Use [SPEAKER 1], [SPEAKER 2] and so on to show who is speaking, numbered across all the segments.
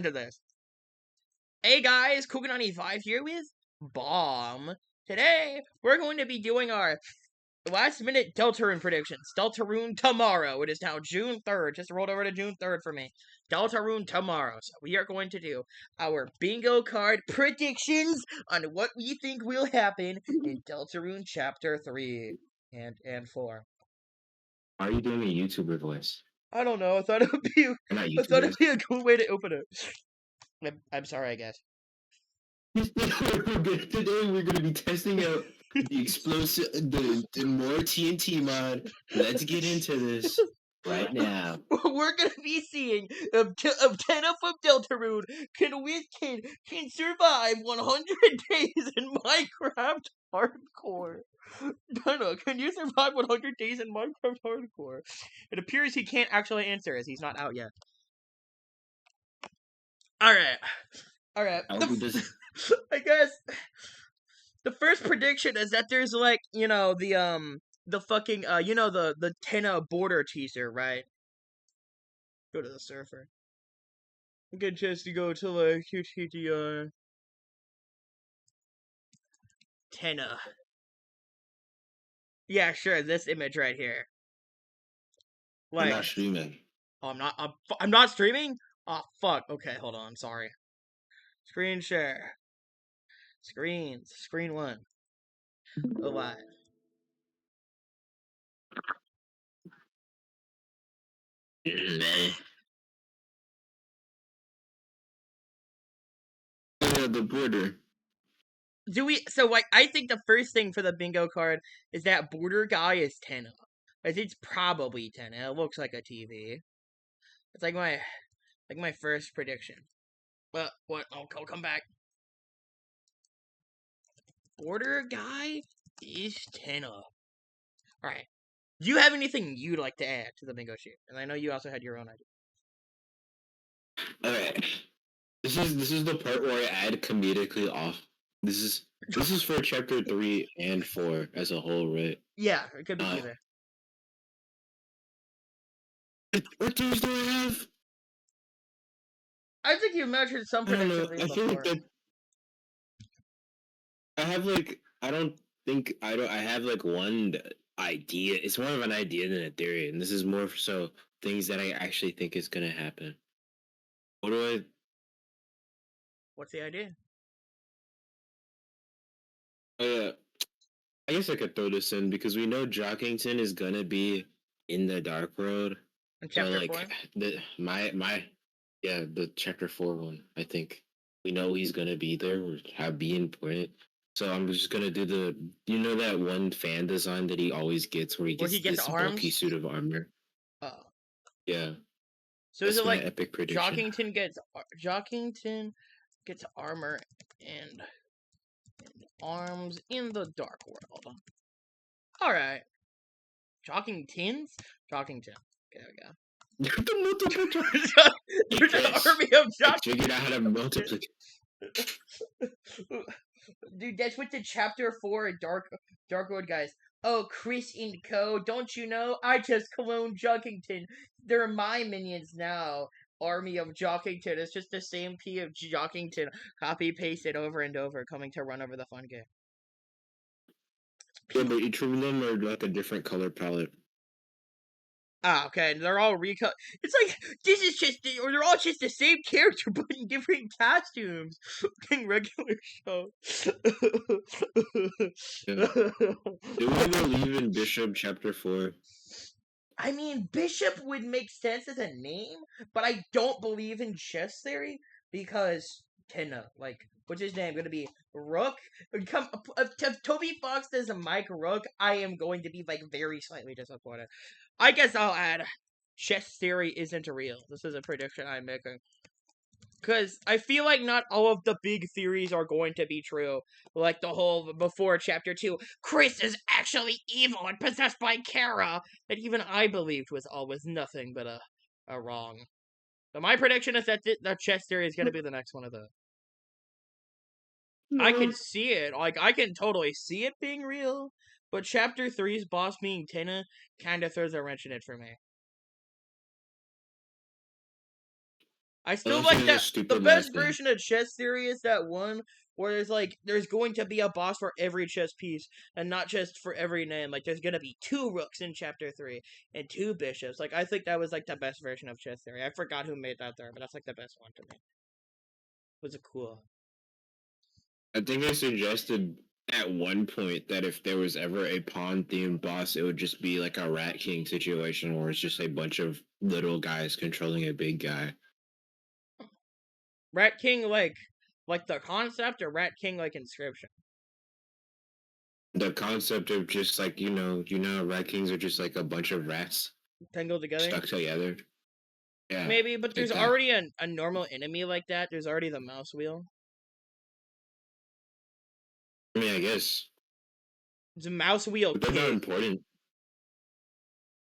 [SPEAKER 1] Into this. Hey guys, Kid95 here with Bomb. Today, we're going to be doing our last minute Deltarune predictions. Deltarune tomorrow. It is now June 3rd. Just rolled over to June 3rd for me. Deltarune tomorrow. So we are going to do our bingo card predictions on what we think will happen in Deltarune Chapter 3 and 4.
[SPEAKER 2] Why are you doing a YouTuber voice?
[SPEAKER 1] I don't know. I thought it would be a cool way to open it. I'm sorry, I guess.
[SPEAKER 2] Today we're gonna be testing out the explosive, the more TNT mod. Let's get into this right now.
[SPEAKER 1] We're gonna be seeing if Tenna from Deltarune can survive 100 days in Minecraft Hardcore. Tenna, can you survive 100 days in Minecraft Hardcore? It appears he can't actually answer as he's not out yet. Alright. I guess the first prediction is that there's like, the fucking, the Tenna border teaser, right? Go to the surfer. Get a chance to go to like QTDR. Tenna. Yeah, sure, this image right here.
[SPEAKER 2] Like, I'm not streaming.
[SPEAKER 1] Oh, I'm not streaming? Oh, fuck. Okay, hold on, sorry. Screen share. Screen 1. Go live.
[SPEAKER 2] The border.
[SPEAKER 1] I think the first thing for the bingo card is that border guy is Tenna. It's probably Tenna. It looks like a TV. It's like my first prediction. But what? I'll come back. Border guy is Tenna. Alright. Do you have anything you'd like to add to the bingo sheet? And I know you also had your own idea.
[SPEAKER 2] Alright. This is the part where I add comedically off. This is for chapter 3 and 4 as a whole, right?
[SPEAKER 1] Yeah, it could be either.
[SPEAKER 2] What teams do I have?
[SPEAKER 1] I think you mentioned some predictions before.
[SPEAKER 2] I feel like that. I have one idea. It's more of an idea than a theory, and this is more so things that I actually think is gonna happen.
[SPEAKER 1] What's the idea?
[SPEAKER 2] I guess I could throw this in because we know Jockington is gonna be in the Dark World.
[SPEAKER 1] In chapter 4?
[SPEAKER 2] The chapter 4 one. I think we know he's gonna be there or be important. So I'm just gonna do that one fan design that he always gets where he gets this bulky suit of armor.
[SPEAKER 1] Oh.
[SPEAKER 2] Yeah.
[SPEAKER 1] So is it like epic prediction. Jockington gets armor and arms in the Dark World. Alright. Jockington. There we go. There's an army of Jockington.
[SPEAKER 2] Figured out how to multiply.
[SPEAKER 1] Dude, that's what the chapter 4 Dark World guys. Oh, Chris and Co. Don't you know? I just cloned Jockington. They're my minions now. Army of Jockington. It's just the same P of Jockington. Copy pasted over and over, coming to run over the fun game.
[SPEAKER 2] Yeah, but each of them are like a different color palette.
[SPEAKER 1] Ah, okay. They're all recut. It's like they're all just the same character, but in different costumes. Fucking regular show.
[SPEAKER 2] Yeah. Do we believe in Bishop chapter 4?
[SPEAKER 1] I mean, Bishop would make sense as a name, but I don't believe in chess theory because Tenna, what's his name? Gonna be Rook? If Toby Fox does a Mike Rook, I am going to be very slightly disappointed. I guess I'll add chess theory isn't real. This is a prediction I'm making. Because I feel like not all of the big theories are going to be true. Like the whole before chapter 2, Chris is actually evil and possessed by Kara, that even I believed was nothing but a wrong. So my prediction is that the chess theory is going to be the next one of those. No. I can see it. I can totally see it being real. But chapter 3's boss being Tenna kind of throws a wrench in it for me. I still like that. The best version of chess theory is that one where there's going to be a boss for every chess piece and not just for every name. Like there's gonna be 2 rooks in chapter 3 and 2 bishops. Like I think that was like the best version of chess theory. I forgot who made that there, but that's like the best one to me. Was it cool?
[SPEAKER 2] I think I suggested at one point that if there was ever a pawn themed boss, it would just be like a Rat King situation where it's just a bunch of little guys controlling a big guy.
[SPEAKER 1] Rat King like the concept, or Rat King like inscription?
[SPEAKER 2] The concept of just like, Rat Kings are just like a bunch of rats
[SPEAKER 1] tangled together?
[SPEAKER 2] Stuck together. Yeah.
[SPEAKER 1] Maybe, but there's already a normal enemy like that. There's already the mouse wheel.
[SPEAKER 2] I mean, I guess.
[SPEAKER 1] It's a mouse wheel.
[SPEAKER 2] But they're not important.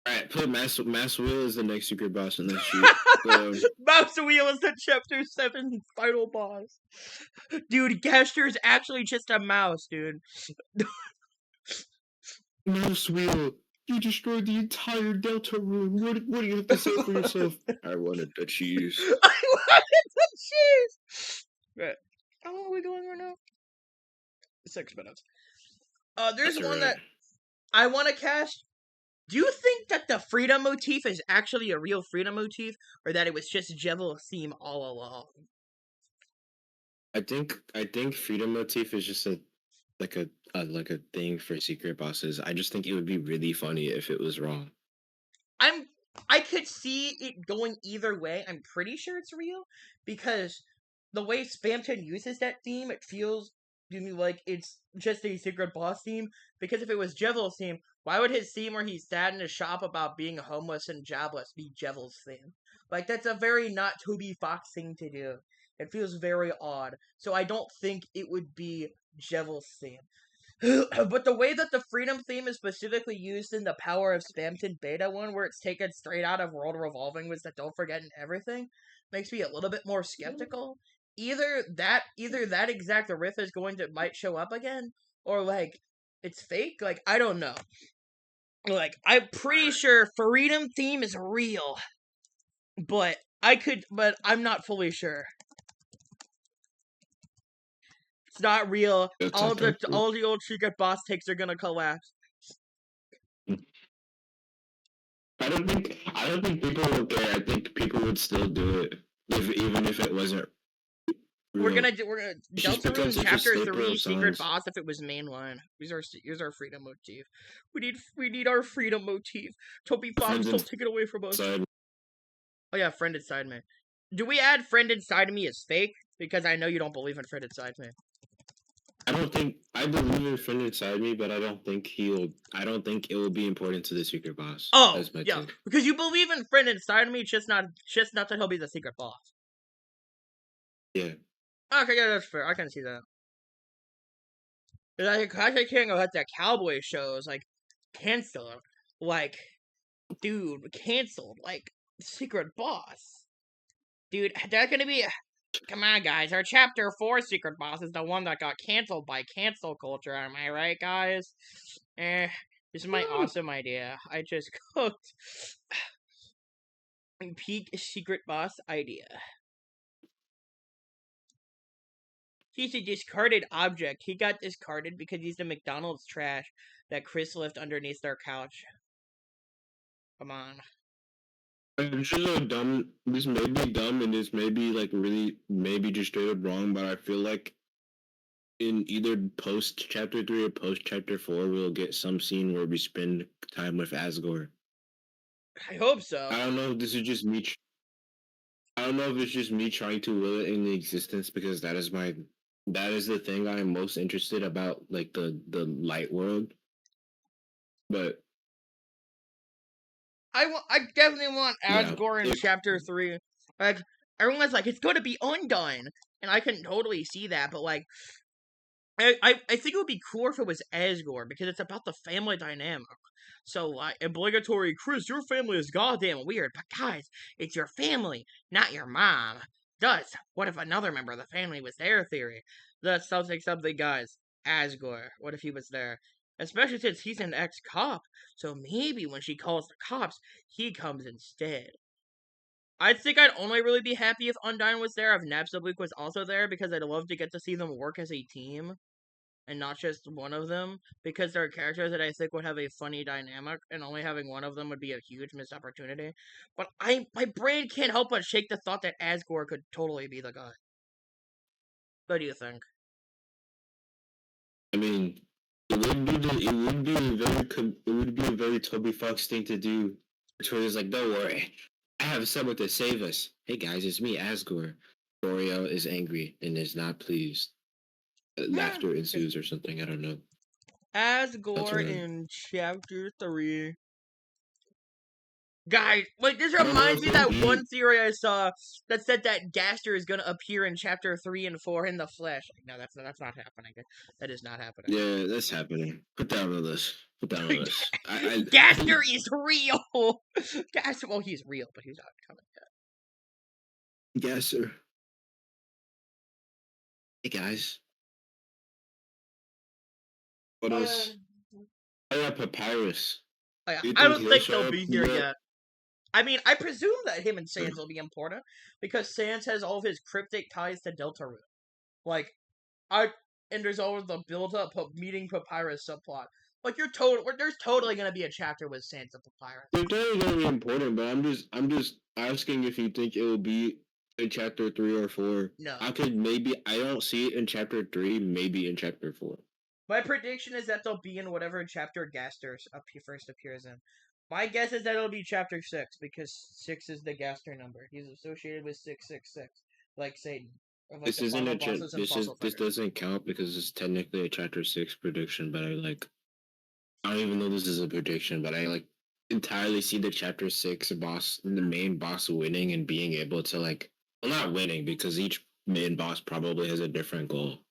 [SPEAKER 2] Alright, put mouse wheel as the next secret boss and then shoot.
[SPEAKER 1] Mouse wheel is the chapter 7 final boss. Dude, Gaster is actually just a mouse, dude.
[SPEAKER 2] Mouse wheel. You destroyed the entire Deltarune. What do you have to say for yourself? I wanted the cheese.
[SPEAKER 1] I wanted the cheese! Right. How long are we going right now? 6 minutes. There's one that I want to cast. Do you think that the freedom motif is actually a real freedom motif, or that it was just Jevil's theme all along?
[SPEAKER 2] I think freedom motif is just a thing for secret bosses. I just think it would be really funny if it was wrong.
[SPEAKER 1] I could see it going either way. I'm pretty sure it's real because the way Spamton uses that theme, it feels like it's just a secret boss theme. Because if it was Jevil's theme, why would his theme where he's sad in his shop about being homeless and jobless be Jevil's theme? Like, that's a very not Toby Fox thing to do. It feels very odd. So I don't think it would be Jevil's theme. But the way that the freedom theme is specifically used in the Power of Spamton beta one, where it's taken straight out of World Revolving with the Don't Forget and everything, makes me a little bit more skeptical. Either that exact riff is might show up again, or like it's fake. Like, I don't know. Like, I'm pretty sure freedom theme is real, but I'm not fully sure. It's not real. All the old secret boss takes are gonna collapse.
[SPEAKER 2] I don't think people would care. I think people would still do it even if it wasn't.
[SPEAKER 1] We're gonna Deltarune Chapter 3 secret boss if it was mainline. Here's our freedom motif. We need our freedom motif. Toby Fox, don't take it away from us. Oh yeah, friend inside me. Do we add friend inside me as fake? Because I know you don't believe in friend inside me.
[SPEAKER 2] I believe in friend inside me, but I don't think it will be important to the secret boss.
[SPEAKER 1] Oh, yeah, take. Because you believe in friend inside me, just not that he'll be the secret boss.
[SPEAKER 2] Yeah.
[SPEAKER 1] Okay, yeah, that's fair. I can see that. I can't go at the cowboy shows, like, cancel. Like, dude, canceled. Like, secret boss. Dude, that's gonna be... Come on, guys. Our Chapter 4 secret boss is the one that got canceled by cancel culture. Am I right, guys? This is my awesome idea. I just cooked. Peak secret boss idea. He's a discarded object. He got discarded because he's the McDonald's trash that Chris left underneath their couch. Come on.
[SPEAKER 2] It's just so dumb. This may be dumb, and this may be like really maybe just straight up wrong, but I feel like in either post Chapter 3 or post Chapter 4, we'll get some scene where we spend time with Asgore.
[SPEAKER 1] I hope so.
[SPEAKER 2] I don't know if this is just me. I don't know if it's just me trying to will it into existence, because that is the thing I'm most interested about, like the light world. But
[SPEAKER 1] I definitely want Asgore in Chapter 3. Like, everyone's like, it's going to be undone, and I can totally see that. But like, I think it would be cool if it was Asgore, because it's about the family dynamic. So, like, obligatory, Chris, your family is goddamn weird, but guys, it's your family, not your mom. Thus, what if another member of the family was their theory? Thus, something, guys. Asgore, what if he was there? Especially since he's an ex-cop, so maybe when she calls the cops, he comes instead. I think I'd only really be happy if Undyne was there, if Napstablook was also there, because I'd love to get to see them work as a team, and not just one of them, because they're characters that I think would have a funny dynamic, and only having one of them would be a huge missed opportunity. But my brain can't help but shake the thought that Asgore could totally be the guy. What do you think?
[SPEAKER 2] I mean, it would be a very Toby Fox thing to do. Tori's like, don't worry, I have someone to save us. Hey guys, it's me, Asgore. L'Oreal is angry and is not pleased. Laughter ensues or something. I don't know.
[SPEAKER 1] Asgore in Chapter 3. Guys, like, this reminds me of that one theory I saw that said that Gaster is gonna appear in Chapter 3 and 4 in the flesh. Like, no, that's not happening. That is not happening.
[SPEAKER 2] Yeah, that's happening. Put that on the list.
[SPEAKER 1] Gaster is real! Gaster, well, he's real, but he's not coming yet.
[SPEAKER 2] Gaster. Hey, guys. What else? I got Papyrus.
[SPEAKER 1] I don't think they'll be here yet. I mean, I presume that him and Sans will be important, because Sans has all of his cryptic ties to Deltarune. Like, and there's always the build-up of meeting Papyrus subplot. Like, there's totally gonna be a chapter with Sans and Papyrus.
[SPEAKER 2] They're totally gonna be important, but I'm just asking if you think it will be in Chapter 3 or 4.
[SPEAKER 1] No.
[SPEAKER 2] I don't see it in Chapter 3, maybe in Chapter 4.
[SPEAKER 1] My prediction is that they'll be in whatever chapter Gaster first appears in. My guess is that it'll be Chapter 6, because 6 is the Gaster number. He's associated with 666, like Satan. Like
[SPEAKER 2] this isn't this doesn't count because it's technically a Chapter 6 prediction, but I don't even know this is a prediction, but I entirely see the Chapter 6 boss, the main boss, winning and being able to well, not winning because each main boss probably has a different goal.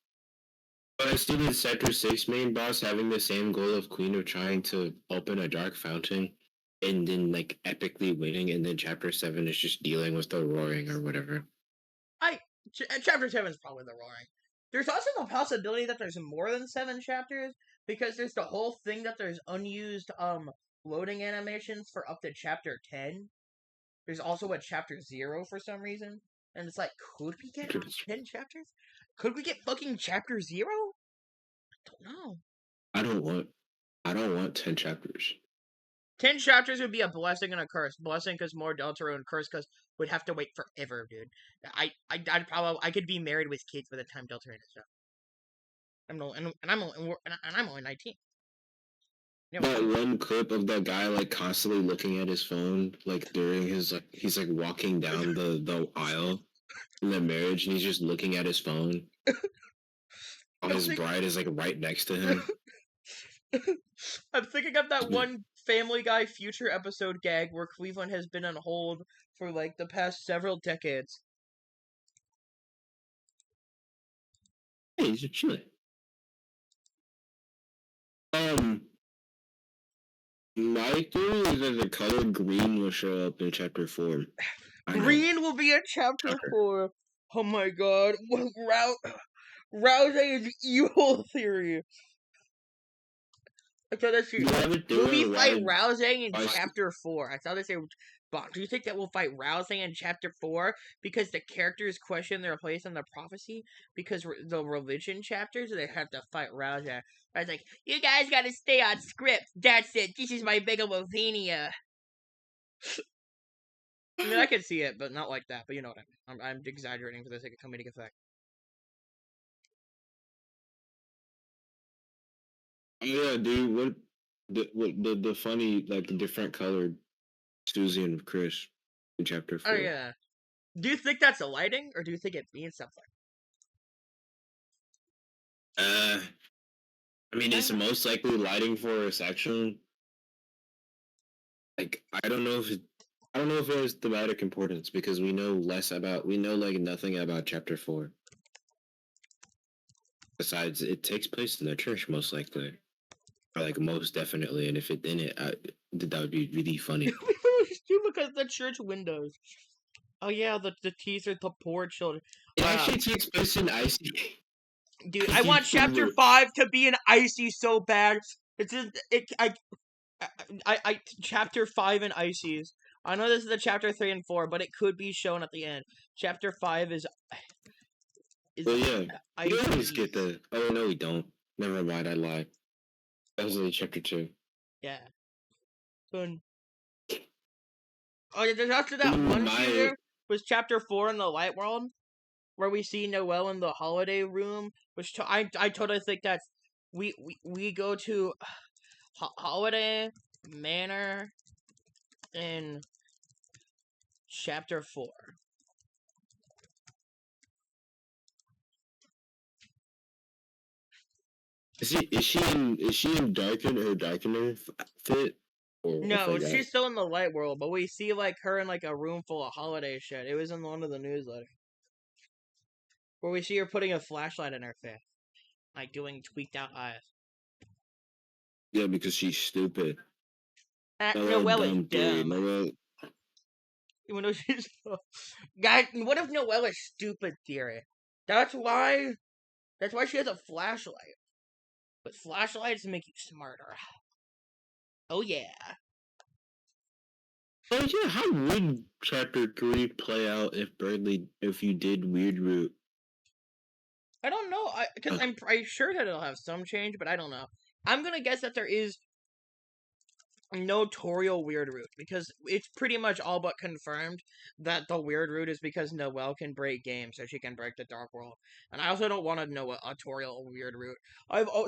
[SPEAKER 2] But I see the Chapter 6 main boss having the same goal of Queen of trying to open a dark fountain and then epically winning, and then Chapter 7 is just dealing with the roaring or whatever.
[SPEAKER 1] Chapter 7 is probably the roaring. There's also the possibility that there's more than 7 chapters, because there's the whole thing that there's unused loading animations for up to Chapter 10. There's also a Chapter 0 for some reason. And it's like, could we get 10 chapters? Could we get fucking Chapter 0? I don't know.
[SPEAKER 2] I don't want 10 chapters.
[SPEAKER 1] 10 chapters would be a blessing and a curse. Blessing because more Deltarune, curse because we'd have to wait forever, dude. I could be married with kids by the time Deltarune is done. I'm only 19.
[SPEAKER 2] You know, that one clip of that guy constantly looking at his phone during his he's walking down the aisle in the marriage and he's just looking at his phone. While his bride is right next to him.
[SPEAKER 1] I'm thinking of that one Family Guy future episode gag where Cleveland has been on hold for the past several decades.
[SPEAKER 2] Hey, he's chilling. My theory is that the color green will show up in Chapter 4.
[SPEAKER 1] Green will be in Chapter 4. Oh my god. Rousey's evil theory. I thought that's will we fight Rousey in Chapter 4? I thought they say, do you think that we'll fight Rousey in Chapter 4 because the characters question their place in the prophecy? Because the religion chapters, they have to fight Rousey. I was like, you guys gotta stay on script. That's it. This is my megalomania. I mean, I can see it, but not like that. But you know what I mean. I'm exaggerating for the sake of comedic effect.
[SPEAKER 2] Yeah, dude. What the funny different colored Susie and Chris in Chapter 4?
[SPEAKER 1] Oh yeah. Do you think that's a lighting, or do you think it means something?
[SPEAKER 2] I mean, it's most likely lighting for a section. I don't know if it has thematic importance because we know nothing about Chapter 4. Besides, it takes place in the church most likely. Or most definitely, and if it didn't, that would be really funny.
[SPEAKER 1] You look at the church windows. Oh yeah, the teaser, the poor children.
[SPEAKER 2] It actually takes place in Icy.
[SPEAKER 1] Dude, I want Chapter 5 to be in Icy so bad. Chapter 5 in Icy's. I know this is the chapter 3 and 4, but it could be shown at the end. Chapter 5 is.
[SPEAKER 2] Well, yeah. We always get the. Oh no, we don't. Never mind. I lied. That was only chapter 2.
[SPEAKER 1] Yeah. Fun. Oh, yeah, there's after that one teaser was chapter 4 in the Light World, where we see Noelle in the holiday room, which I totally think that's we go to Holiday Manor in chapter 4.
[SPEAKER 2] Is she in Darkener fit?
[SPEAKER 1] No, she's still in the Light World, but we see like her in like a room full of holiday shit. It was in one of the newsletters. Where we see her putting a flashlight in her face. Like doing tweaked out eyes.
[SPEAKER 2] Yeah, because she's stupid.
[SPEAKER 1] Noelle is dumb. Even though she's guys, what if Noelle is stupid theory? That's why she has a flashlight. But flashlights make you smarter. Oh yeah.
[SPEAKER 2] Oh yeah, how would chapter 3 play out if you did Weird Root?
[SPEAKER 1] I don't know, because I'm sure that it'll have some change, but I don't know. I'm gonna guess that there is no tutorial Weird Root, because it's pretty much all but confirmed that the Weird Root is because Noelle can break games, so she can break the Dark World. And I also don't want to know a tutorial Weird Root.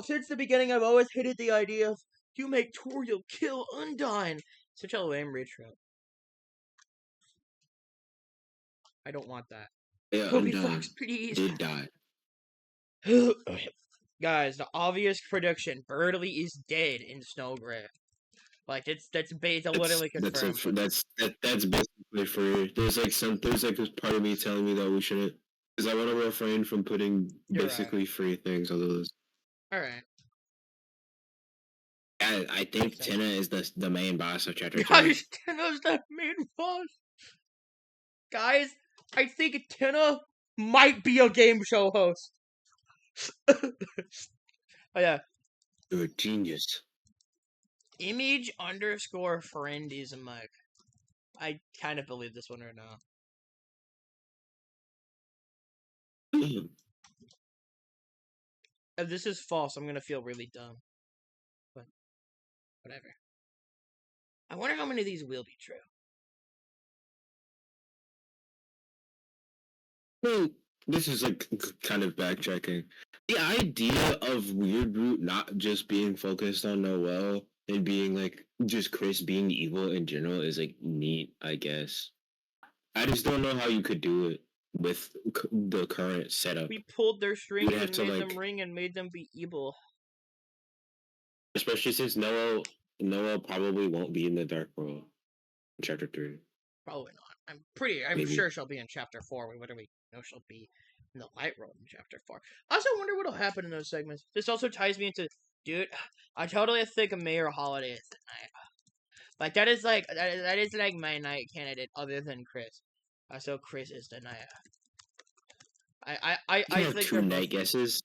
[SPEAKER 1] Since the beginning, I've always hated the idea of you make Toriel kill Undyne. Such a lame retro. I don't want that.
[SPEAKER 2] Yeah,
[SPEAKER 1] Toby Fox, please.
[SPEAKER 2] Did die.
[SPEAKER 1] Guys, the obvious prediction: Birdly is dead in Snowgrave. Like that's literally confirmed.
[SPEAKER 2] That's basically for. There's this part of me telling me that we shouldn't, because I want to refrain from putting basically free things on the list.
[SPEAKER 1] All right.
[SPEAKER 2] I think Tina is the main boss of chapter 2.
[SPEAKER 1] Guys, Tina's the main boss. Guys, I think Tina might be a game show host. Oh yeah.
[SPEAKER 2] You're a genius.
[SPEAKER 1] Image_friend is a mug. I kind of believe this one right now. If this is false, I'm gonna feel really dumb. But whatever. I wonder how many of these will be true.
[SPEAKER 2] Well, this is like kind of backtracking. The idea of Weird Root not just being focused on Noelle and being like just Chris being evil in general is like neat, I guess. I just don't know how you could do it with the current setup.
[SPEAKER 1] We pulled their strings and made them ring and made them be evil.
[SPEAKER 2] Especially since Noelle probably won't be in the Dark World in chapter 3.
[SPEAKER 1] Probably not. I'm sure she'll be in chapter 4. We literally know she'll be in the Light World in chapter 4. I also wonder what'll happen in those segments. This also ties me into, dude, I totally think Mayor Holiday is the night. Like that is like my night candidate other than Chris. So Chris is the night. I think
[SPEAKER 2] two night guesses.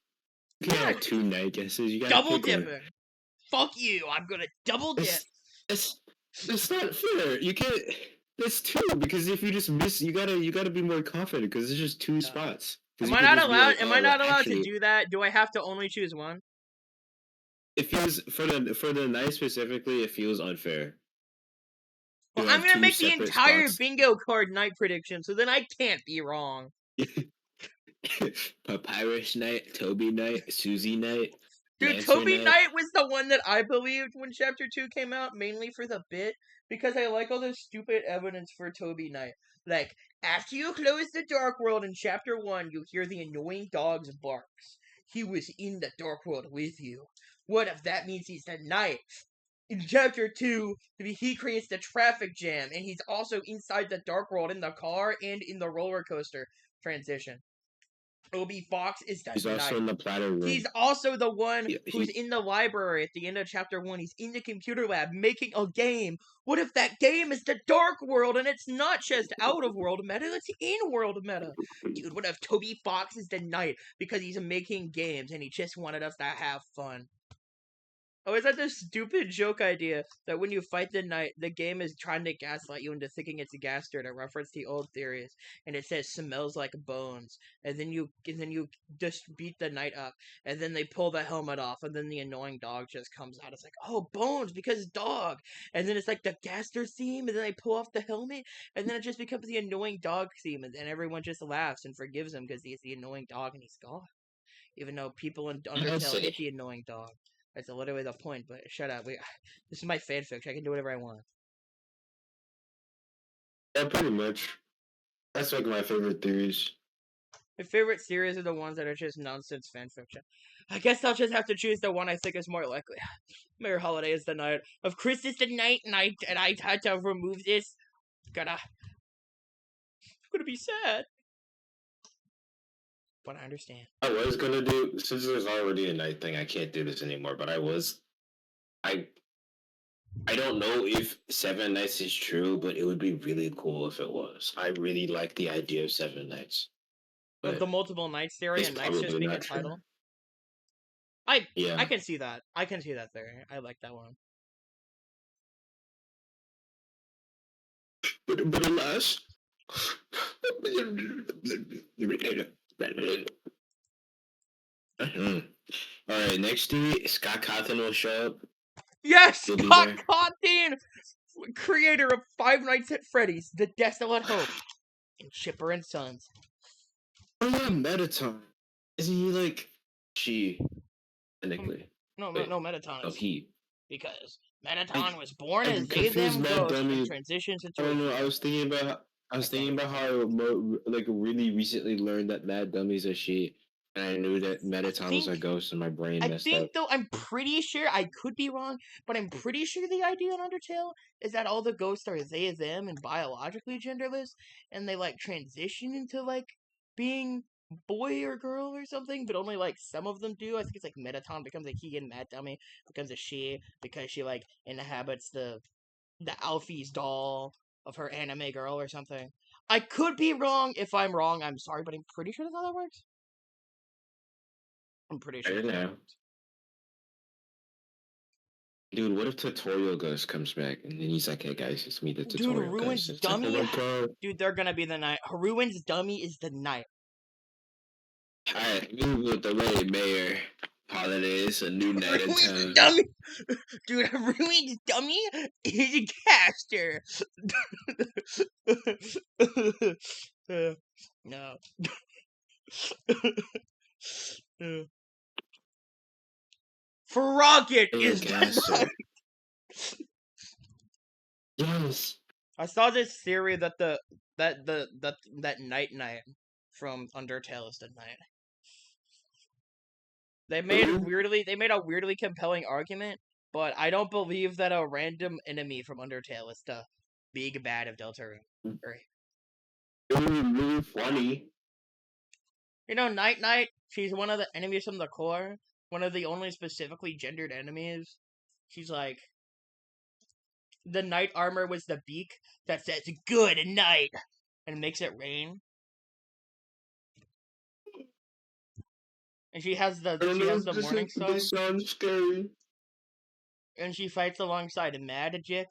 [SPEAKER 2] You can have 2 night guesses. You got
[SPEAKER 1] double dipping. Fuck you! I'm gonna double dip.
[SPEAKER 2] It's not fair. You can't. That's 2 because if you just miss, you gotta be more confident because it's just 2 spots.
[SPEAKER 1] Am I not allowed? Am I not allowed to do that? Do I have to only choose one?
[SPEAKER 2] It feels for the night specifically. It feels unfair.
[SPEAKER 1] Well, I'm gonna make the entire bingo card night prediction, so then I can't be wrong.
[SPEAKER 2] Papyrus Night, Toby Night, Susie Night.
[SPEAKER 1] Dude, Toby Night was the one that I believed when chapter 2 came out, mainly for the bit, because I like all the stupid evidence for Toby Night. Like, after you close the Dark World in chapter 1, you hear the annoying dog's barks. He was in the Dark World with you. What if that means he's the Knight? In chapter 2, he creates the traffic jam, and he's also inside the Dark World in the car and in the roller coaster transition. Toby Fox is the Knight.
[SPEAKER 2] He's also in the platter room.
[SPEAKER 1] He's also the one who's in the library at the end of chapter 1. He's in the computer lab making a game. What if that game is the Dark World and it's not just out-of-world meta, it's in-world meta? Dude, what if Toby Fox is the Knight because he's making games and he just wanted us to have fun? always had this stupid joke idea that when you fight the knight, the game is trying to gaslight you into thinking it's a Gaster to reference the old theories, and it says smells like bones, and then you just beat the knight up, and then they pull the helmet off, and then the annoying dog just comes out. It's like, oh, bones because dog, and then it's like the Gaster theme, and then they pull off the helmet, and then it just becomes the annoying dog theme, and then everyone just laughs and forgives him because he's the annoying dog and he's gone. Even though people in Undertale hate the annoying dog. That's literally the point, but shut up. This is my fanfiction. I can do whatever I want.
[SPEAKER 2] Yeah, pretty much. That's like my favorite theories.
[SPEAKER 1] My favorite series are the ones that are just nonsense fanfiction. I guess I'll just have to choose the one I think is more likely. Merry Holiday is the night of Christmas the night, and I had to remove this. I'm gonna be sad. But I understand.
[SPEAKER 2] I was gonna do, since there's already a night thing, I can't do this anymore, but I don't know if 7 Nights is true, but it would be really cool if it was. I really like the idea of 7 Nights.
[SPEAKER 1] Of the multiple nights theory and nights just being a title? I can see that. I can see that theory. I like that one.
[SPEAKER 2] But alas... Alright, next theory, Scott Cawthon will show up.
[SPEAKER 1] Yes! Scott Cawthon! Creator of Five Nights at Freddy's, The Desolate Hope, and Chipper and Sons.
[SPEAKER 2] Oh yeah, Mettaton. Isn't he like she? Technically.
[SPEAKER 1] No, Mettaton is
[SPEAKER 2] he.
[SPEAKER 1] Because Mettaton was born as they them ghost and transitions into.
[SPEAKER 2] I don't know. I was thinking about how I like really recently learned that Mad Dummy's a she, and I knew that Mettaton was a ghost, and my brain messed up.
[SPEAKER 1] Though I'm pretty sure, I could be wrong, but I'm pretty sure the idea in Undertale is that all the ghosts are they them and biologically genderless, and they like transition into like being boy or girl or something, but only like some of them do. I think it's like Mettaton becomes a he and Mad Dummy becomes a she because she like inhabits the Alfie's doll of her anime girl or something. I could be wrong. If I'm wrong, I'm sorry, but I'm pretty sure that's how that works. I'm pretty sure.
[SPEAKER 2] I don't know. Dude, what if Tutorial Ghost comes back and then he's like, "Hey guys, it's me, the Tutorial
[SPEAKER 1] Ruin's
[SPEAKER 2] Ghost."
[SPEAKER 1] Dummy. Dude, they're gonna be the night. Ruin's Dummy is the night.
[SPEAKER 2] Alright, with the late mayor holidays, a new night in town.
[SPEAKER 1] Dummy. Dude, Ruin's Dummy is a caster. No. Frogget is the
[SPEAKER 2] Yes.
[SPEAKER 1] I saw this theory that that Night from Undertale is the night. They made a weirdly compelling argument, but I don't believe that a random enemy from Undertale is the big bad of Deltarune.
[SPEAKER 2] It would be really funny.
[SPEAKER 1] You know, Night, she's one of the enemies from the core. One of the only specifically gendered enemies. She's like, the Night armor was the beak that says "good night" and makes it rain. And she has the morning star.
[SPEAKER 2] This sounds scary.
[SPEAKER 1] And she fights alongside Magic.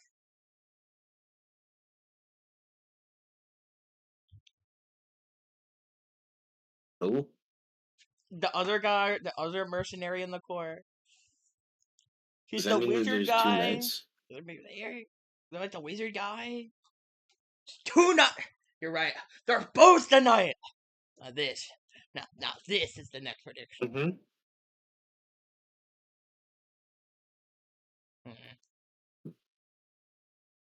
[SPEAKER 2] Oh.
[SPEAKER 1] The other guy, the other mercenary in the core. She's the wizard guy. They're like the wizard guy. Two night. You're right. They're both the night. Now this is the next prediction.
[SPEAKER 2] Mm-hmm.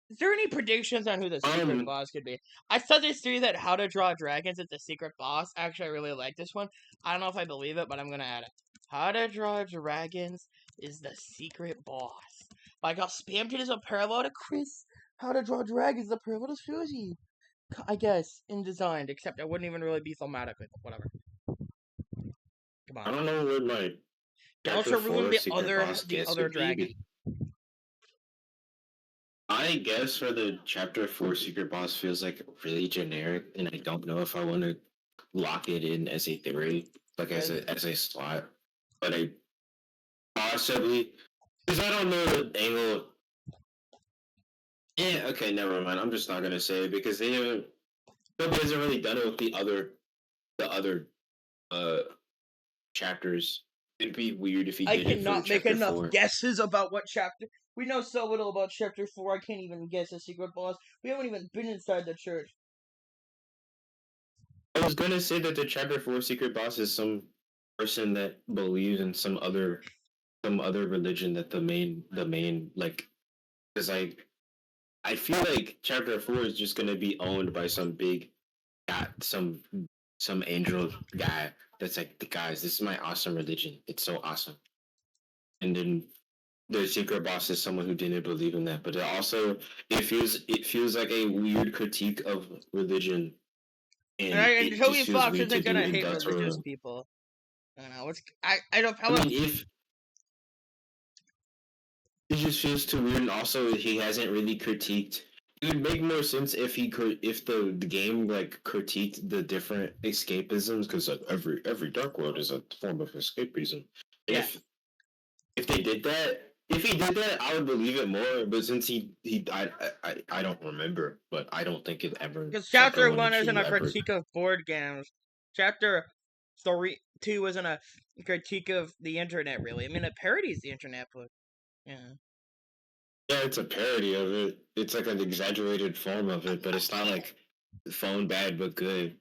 [SPEAKER 1] Is there any predictions on who the secret boss could be? I saw this theory that How to Draw Dragons is the secret boss. Actually, I really like this one. I don't know if I believe it, but I'm gonna add it. How to Draw Dragons is the secret boss. Like, I'll spammed it as a parallel to Chris. How to Draw Dragons is a parallel to Susie. I guess, in design, except it wouldn't even really be thematically, but whatever. Come on.
[SPEAKER 2] I don't know where my
[SPEAKER 1] Deltarune the other dragon.
[SPEAKER 2] I guess for the Chapter 4 secret boss feels like really generic, and I don't know if I want to lock it in as a theory, like as a slot. But I possibly Because I don't know the angle. Yeah, okay, never mind. I'm just not gonna say it because they haven't. Nobody hasn't really done it with the other uh chapters. It'd be weird if he
[SPEAKER 1] I
[SPEAKER 2] did it for
[SPEAKER 1] cannot make
[SPEAKER 2] chapter
[SPEAKER 1] enough
[SPEAKER 2] 4.
[SPEAKER 1] guesses about what chapter. We know so little about chapter 4. I can't even guess a secret boss. We haven't even been inside the church.
[SPEAKER 2] I was gonna say that the chapter 4 secret boss is some person that believes in some other religion that the main like, because I feel like chapter 4 is just gonna be owned by some big guy, some angel guy that's like, the guys, this is my awesome religion. It's so awesome. And then the secret boss is someone who didn't believe in that, but it feels like a weird critique of religion, and
[SPEAKER 1] And
[SPEAKER 2] it
[SPEAKER 1] Toby
[SPEAKER 2] just feels
[SPEAKER 1] Fox
[SPEAKER 2] weird to
[SPEAKER 1] isn't
[SPEAKER 2] do
[SPEAKER 1] gonna
[SPEAKER 2] in
[SPEAKER 1] hate religious
[SPEAKER 2] Deltarune.
[SPEAKER 1] people. I don't know. I don't.
[SPEAKER 2] I
[SPEAKER 1] How
[SPEAKER 2] mean, if it just feels too weird, and also he hasn't really critiqued. It would make more sense if if the game like critiqued the different escapisms, because like every dark world is a form of escapism. And
[SPEAKER 1] yeah.
[SPEAKER 2] if they did that, if he did that, I would believe it more. But since I don't remember, but I don't think it ever.
[SPEAKER 1] Because
[SPEAKER 2] Chapter
[SPEAKER 1] chapter
[SPEAKER 2] 1 and
[SPEAKER 1] 1 isn't
[SPEAKER 2] 2
[SPEAKER 1] a
[SPEAKER 2] ever.
[SPEAKER 1] critique of board games. Chapter 2 isn't a critique of the internet, really. I mean, it parodies the internet, but yeah.
[SPEAKER 2] Yeah, it's a parody of it. It's like an exaggerated form of it, but it's not like phone bad but good.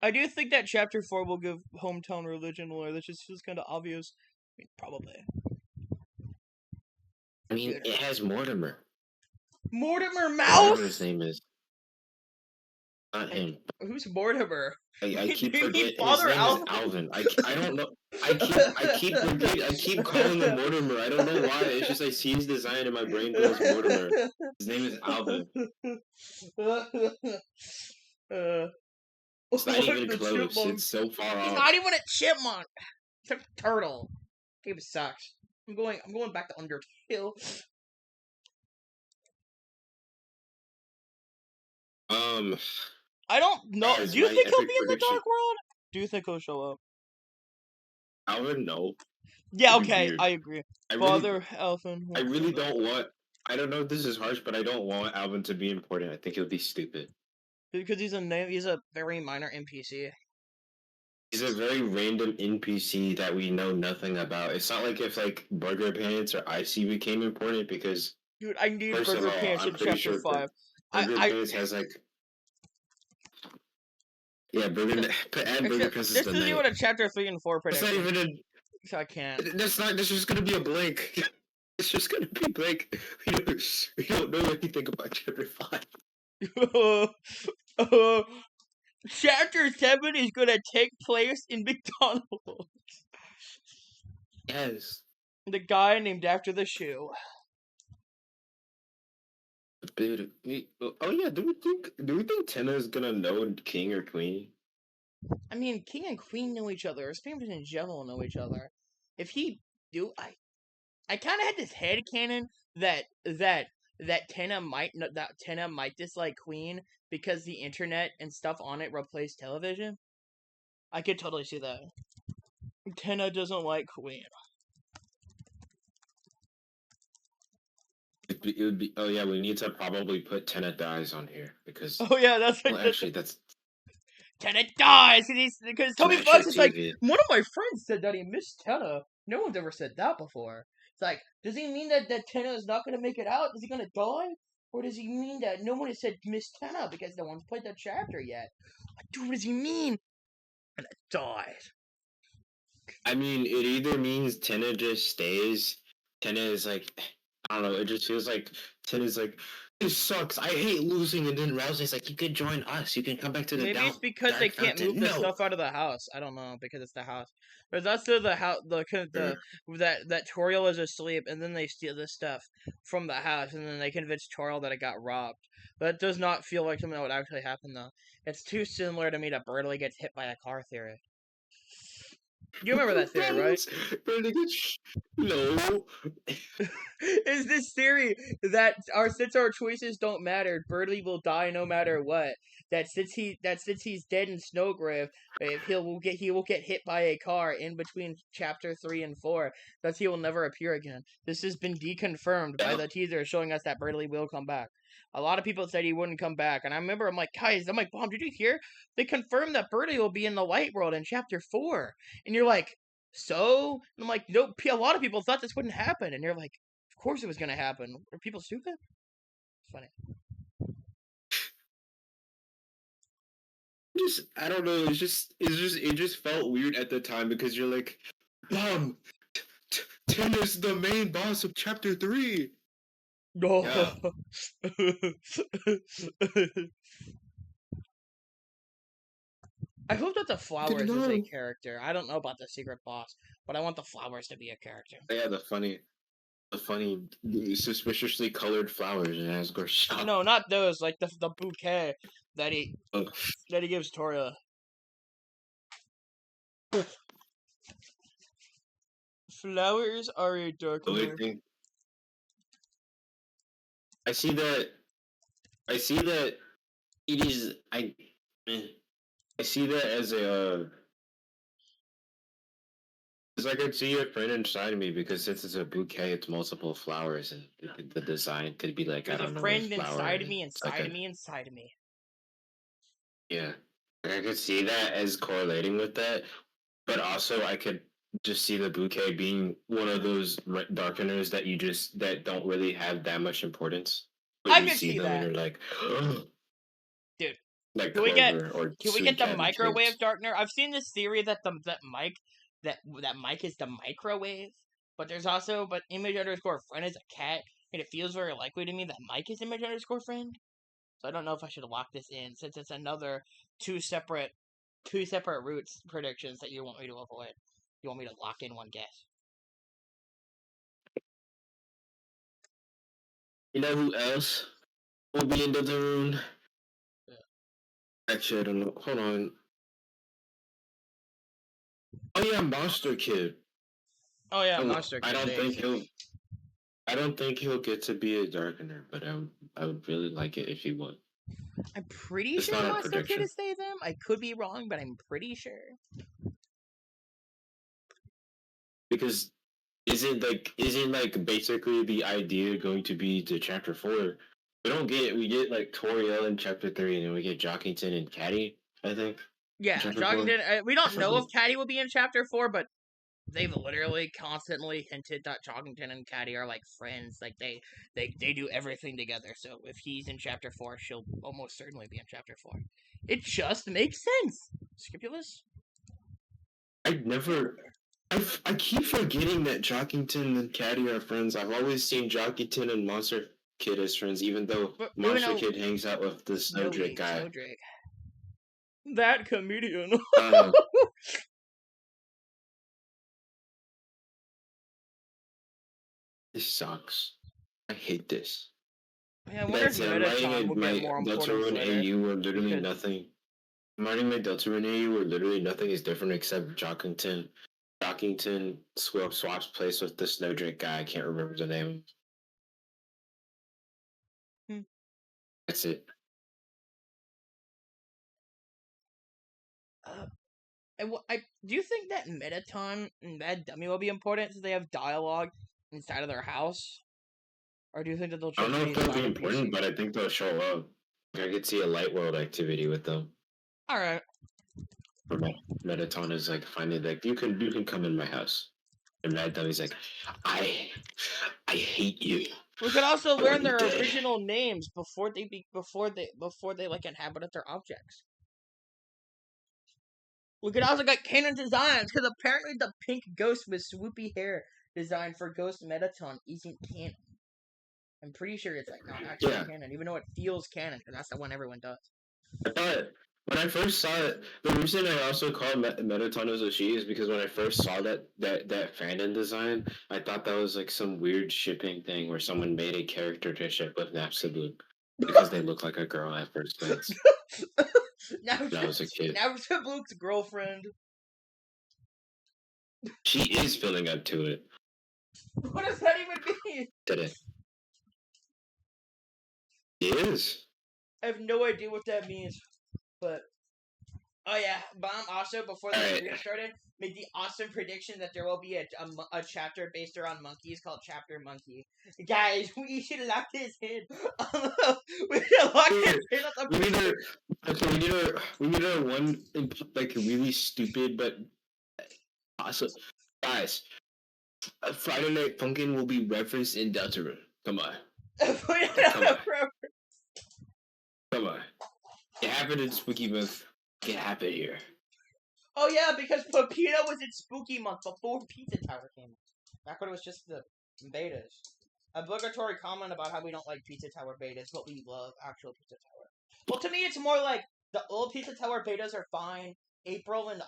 [SPEAKER 1] I do think that chapter 4 will give hometown religion lore. That just feels kind of obvious. I mean, probably.
[SPEAKER 2] I mean, it has Mortimer.
[SPEAKER 1] Mortimer
[SPEAKER 2] Whatever his
[SPEAKER 1] Mouse?
[SPEAKER 2] name is. Not him.
[SPEAKER 1] Who's Mortimer?
[SPEAKER 2] I keep
[SPEAKER 1] Do you mean
[SPEAKER 2] forgetting. His
[SPEAKER 1] Father
[SPEAKER 2] name is
[SPEAKER 1] Alvin?
[SPEAKER 2] Alvin. I don't know. I keep calling him Mortimer. I don't know why. It's just I see his design and my brain goes Mortimer. His name is Alvin. It's not even
[SPEAKER 1] the
[SPEAKER 2] close.
[SPEAKER 1] chipmunk.
[SPEAKER 2] It's so far
[SPEAKER 1] He's
[SPEAKER 2] off.
[SPEAKER 1] not even a chipmunk. He's a turtle. Game sucks. I'm going back to Undertale. I don't know.
[SPEAKER 2] Guys,
[SPEAKER 1] Do you
[SPEAKER 2] my
[SPEAKER 1] think he'll
[SPEAKER 2] epic
[SPEAKER 1] be in the
[SPEAKER 2] prediction.
[SPEAKER 1] Dark World? Do you think he'll show up?
[SPEAKER 2] Alvin, no.
[SPEAKER 1] Yeah,
[SPEAKER 2] It'd be
[SPEAKER 1] okay,
[SPEAKER 2] weird.
[SPEAKER 1] I agree.
[SPEAKER 2] I
[SPEAKER 1] Father Alvin.
[SPEAKER 2] really don't want. I don't know if this is harsh, but I don't want Alvin to be important. I think it would be stupid.
[SPEAKER 1] Because he's a very minor NPC.
[SPEAKER 2] He's a very random NPC that we know nothing about. It's not like if like Burger Pants or Icy became important, because
[SPEAKER 1] Dude, I need
[SPEAKER 2] first of
[SPEAKER 1] Burger
[SPEAKER 2] all,
[SPEAKER 1] Pants
[SPEAKER 2] I'm
[SPEAKER 1] in
[SPEAKER 2] pretty
[SPEAKER 1] chapter
[SPEAKER 2] sure
[SPEAKER 1] 5.
[SPEAKER 2] Burger
[SPEAKER 1] I
[SPEAKER 2] Pants has like, yeah, add Burger Pants
[SPEAKER 1] this
[SPEAKER 2] to the
[SPEAKER 1] isn't even
[SPEAKER 2] night.
[SPEAKER 1] a chapter 3 and 4
[SPEAKER 2] That's
[SPEAKER 1] prediction.
[SPEAKER 2] not even a.
[SPEAKER 1] So I can't.
[SPEAKER 2] That's just gonna be a blank. It's just gonna be blank. We don't know anything about chapter 5.
[SPEAKER 1] Chapter 7 is gonna take place in McDonald's.
[SPEAKER 2] Yes.
[SPEAKER 1] The guy named after the shoe.
[SPEAKER 2] Dude, oh yeah, do we think Tina is gonna know King or Queen?
[SPEAKER 1] I mean, King and Queen know each other. His family in general know each other. If he do, I kind of had this headcanon that Tenna might dislike Queen because the internet and stuff on it replaced television. I could totally see that. Tenna doesn't like Queen.
[SPEAKER 2] It would be. Oh yeah, we need to probably put Tenna dies on here because.
[SPEAKER 1] Oh yeah, that's
[SPEAKER 2] well, actually, that's.
[SPEAKER 1] Tenna dies because Toby
[SPEAKER 2] Smash
[SPEAKER 1] Fox
[SPEAKER 2] It
[SPEAKER 1] is like,
[SPEAKER 2] TV.
[SPEAKER 1] one of my friends said that he missed Tenna. No one's ever said that before. It's like, does he mean that Tenna is not going to make it out? Is he going to die? Or does he mean that no one has said Miss Tenna because no one's played that chapter yet? Dude, what does he mean? And it died.
[SPEAKER 2] I mean, it either means Tenna just stays. Tenna is like, I don't know. It just feels like Tenna's like, this sucks. I hate losing. And then Rousey's like, you could join us. You can come back to the
[SPEAKER 1] Maybe it's because
[SPEAKER 2] Dark
[SPEAKER 1] they can't
[SPEAKER 2] Fountain.
[SPEAKER 1] move the
[SPEAKER 2] No.
[SPEAKER 1] stuff out of the house. I don't know, because it's the house. But that's the house. That Toriel is asleep, and then they steal this stuff from the house, and then they convince Toriel that it got robbed. That does not feel like something that would actually happen, though. It's too similar to me to Bertley gets hit by a car theory. You remember that theory, right?
[SPEAKER 2] No.
[SPEAKER 1] Is this theory that since our choices don't matter, Birdie will die no matter what. That since he's dead in Snowgrave, if he will get hit by a car in between chapter 3 and 4, thus he will never appear again. This has been deconfirmed by the teaser showing us that Birdie will come back. A lot of people said he wouldn't come back, and I remember I'm like, guys, Bomb, did you hear? They confirmed that Birdie will be in the Light World in chapter 4, and you're like, so? And I'm like, no. A lot of people thought this wouldn't happen, and you're like, of course it was gonna happen. Are people stupid? It's funny.
[SPEAKER 2] I don't know. It just felt weird at the time because you're like, Mom, Tim is the main boss of chapter 3.
[SPEAKER 1] No.
[SPEAKER 2] Yeah.
[SPEAKER 1] I hope that the Flowers is a character. I don't know about the secret boss, but I want the Flowers to be a character.
[SPEAKER 2] Yeah, the funny, suspiciously colored flowers in Asgore shop.
[SPEAKER 1] No, not those. Like the bouquet that he gives Toria. Flowers are a darkener.
[SPEAKER 2] I see that it is. I see that as a. It's like I see a friend inside of me because since it's a bouquet, it's multiple flowers, and the design could be like,
[SPEAKER 1] there's
[SPEAKER 2] I don't know.
[SPEAKER 1] There's a friend inside of me, inside of me.
[SPEAKER 2] Yeah, I could see that as correlating with that, but also I could just see the bouquet being one of those darkeners that don't really have that much importance. But
[SPEAKER 1] I could see them that.
[SPEAKER 2] And you're like,
[SPEAKER 1] dude.
[SPEAKER 2] Like
[SPEAKER 1] can we get the microwave darkener? I've seen this theory that Mike is the microwave, but there's also image underscore friend is a cat, and it feels very likely to me that Mike is image underscore friend. So I don't know if I should lock this in since it's another two separate roots predictions that you want me to avoid. You want me to lock in one guess?
[SPEAKER 2] You know who else will be in Deltarune? Yeah. Actually, I don't know. Hold on. Oh yeah, Monster Kid.
[SPEAKER 1] Oh yeah, Monster Kid.
[SPEAKER 2] I don't think he'll get to be a darkener, but I would really like it if he would.
[SPEAKER 1] I'm pretty sure Monster Kid is them. I could be wrong, but I'm pretty sure.
[SPEAKER 2] Because isn't basically the idea going to be to chapter 4? We get like Toriel in chapter 3, and then we get Jockington and Caddy, I think.
[SPEAKER 1] Yeah, Jockington. We don't know if Caddy will be in chapter 4, but they've literally constantly hinted that Jockington and Caddy are like friends. Like they do everything together. So if he's in chapter 4, she'll almost certainly be in chapter 4. It just makes sense. Scipulus?
[SPEAKER 2] I keep forgetting that Jockington and Caddy are friends. I've always seen Jockington and Monster Kid as friends, even though Monster Kid hangs out with the Snowdrake guy.
[SPEAKER 1] Snowdrake. That comedian.
[SPEAKER 2] This sucks. I hate this.
[SPEAKER 1] Yeah, I wonder if Metatron will get more important
[SPEAKER 2] Deltarune AU were literally nothing. I'm writing my Deltarune AU where literally nothing is different except Jockington swaps place with the Snowdrake guy. I can't remember the name. That's it.
[SPEAKER 1] Do you think that Mettaton and Mad Dummy will be important since they have dialogue inside of their house? Or do you think that they'll just
[SPEAKER 2] I don't know if they'll be important, but I think they'll show up. I could see a Light World activity with them.
[SPEAKER 1] Alright.
[SPEAKER 2] Mettaton is like finally like you can come in my house. And Mad Dummy's like, I hate you.
[SPEAKER 1] We could also learn their original names before they like inhabited their objects. We could also get canon designs, because apparently the pink ghost with swoopy hair design for Ghost Mettaton isn't canon. I'm pretty sure it's like not actually canon, even though it feels canon, because that's the one everyone does.
[SPEAKER 2] I thought when I first saw it, the reason I also called Mettaton as a she is because when I first saw that fandom design, I thought that was like some weird shipping thing where someone made a character to ship with Napstablook because they look like a girl at first glance. That was a kid.
[SPEAKER 1] Napstablook's girlfriend.
[SPEAKER 2] She is filling up to it.
[SPEAKER 1] What does that even mean?
[SPEAKER 2] Today. She is.
[SPEAKER 1] I have no idea what that means, but oh yeah, Bomb also before the stream started made the awesome prediction that there will be a chapter based around monkeys called Chapter Monkey. Guys, we should lock this in. We should lock this in.
[SPEAKER 2] We need a one like really stupid but awesome. Guys, Friday Night Funkin' will be referenced in Deltarune. Come on. Come on. It happened in Spooky Month. It happened here.
[SPEAKER 1] Oh yeah, because Pepito was in Spooky Month before Pizza Tower came out. Back when it was just the betas. Obligatory comment about how we don't like Pizza Tower betas, but we love actual Pizza Tower. Well, to me, it's more like the old Pizza Tower betas are fine. April and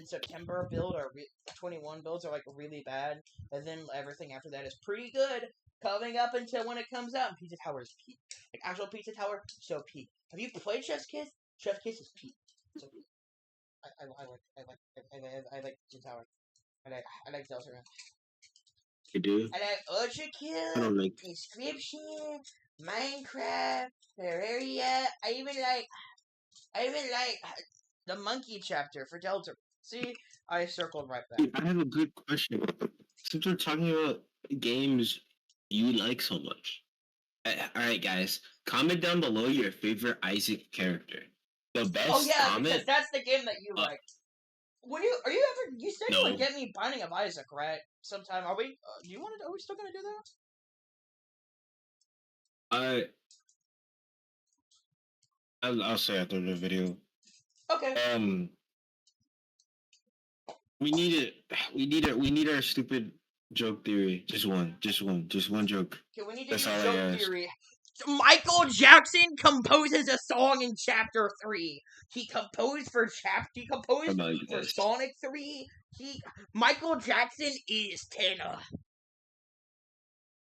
[SPEAKER 1] September build are 21 builds are like really bad, and then everything after that is pretty good. Coming up until when it comes out, and Pizza Tower is peak. Like actual Pizza Tower, so peak. Have you played Chef's Kiss? Chef's Kiss is peak. So peak. I like Pizza Tower. I like Deltarune.
[SPEAKER 2] You do?
[SPEAKER 1] I like Ultra Kill. I don't like Inscription, Minecraft, Terraria. I even like the monkey chapter for Deltarune. See, I circled right back.
[SPEAKER 2] I have a good question. Since we're talking about games you like so much, alright guys, comment down below your favorite Isaac character. The best comment,
[SPEAKER 1] because that's the game that you like. You said you would get me Binding of Isaac, right? Sometime. Are we still gonna do
[SPEAKER 2] that? I'll say after the video.
[SPEAKER 1] Okay.
[SPEAKER 2] We need our stupid joke theory. Just one joke.
[SPEAKER 1] Okay, we need to do joke theory. Michael Jackson composes a song in Chapter 3. He composed for Sonic 3. Michael Jackson is Tenor.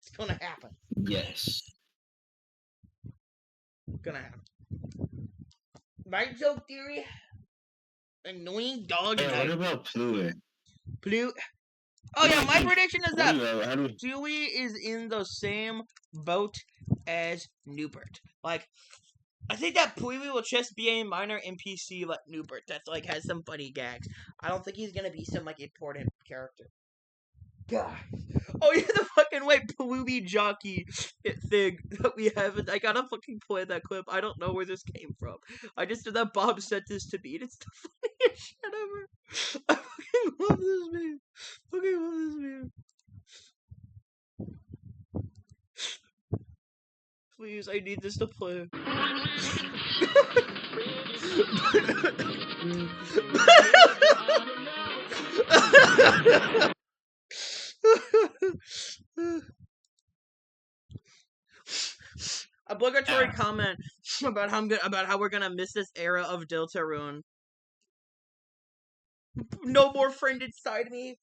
[SPEAKER 1] It's gonna happen.
[SPEAKER 2] Yes.
[SPEAKER 1] Gonna happen. My joke theory. Annoying dog.
[SPEAKER 2] What about Pluto?
[SPEAKER 1] Oh yeah, my prediction is that Dewey is in the same boat as Newbert. Like, I think that Pui will just be a minor NPC like Newbert that's like has some funny gags. I don't think he's gonna be some like important character. God. Oh yeah, the fucking white Pui jockey thing that we have. I gotta fucking play that clip. I don't know where this came from. I just did that. Bob sent this to me, and it's the funniest shit ever. I fucking love this meme. Please, I need this to play. Obligatory comment about how we're gonna miss this era of Deltarune. No more friend inside me.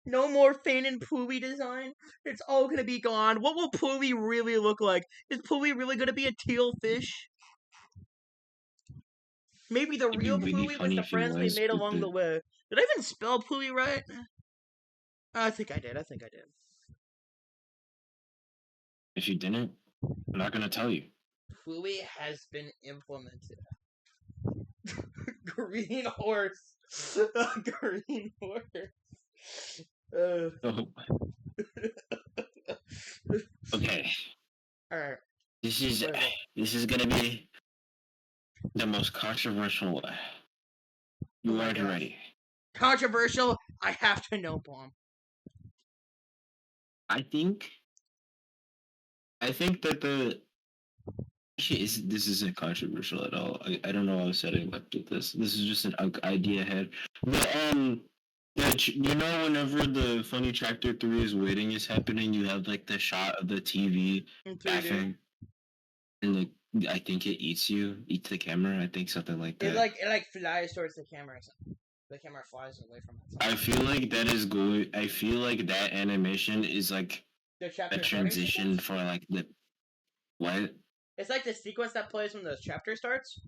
[SPEAKER 1] No more Fane and Pooey design. It's all gonna be gone. What will Pooey really look like? Is Pooey really gonna be a teal fish? Maybe the real
[SPEAKER 2] really
[SPEAKER 1] Pooey was the friends we made along the way. Did I even spell Pooey right? I think I did.
[SPEAKER 2] If you didn't, I'm not gonna tell you.
[SPEAKER 1] Pooey has been implemented. Green horse. Green horse.
[SPEAKER 2] Okay.
[SPEAKER 1] Alright.
[SPEAKER 2] This is gonna be the most controversial one. You aren't ready.
[SPEAKER 1] Controversial? I have to know, Bomb.
[SPEAKER 2] I think that this isn't controversial at all. I don't know why I was setting up with this. This is just an idea ahead. But you know, whenever the Funny Chapter 3's wedding is happening, you have like the shot of the TV laughing, and I think it eats the camera. I think something like that.
[SPEAKER 1] It flies towards the camera or something. The camera flies away from it.
[SPEAKER 2] I feel like that is going. I feel like that animation is like a transition for like the what?
[SPEAKER 1] It's like the sequence that plays when the chapter starts.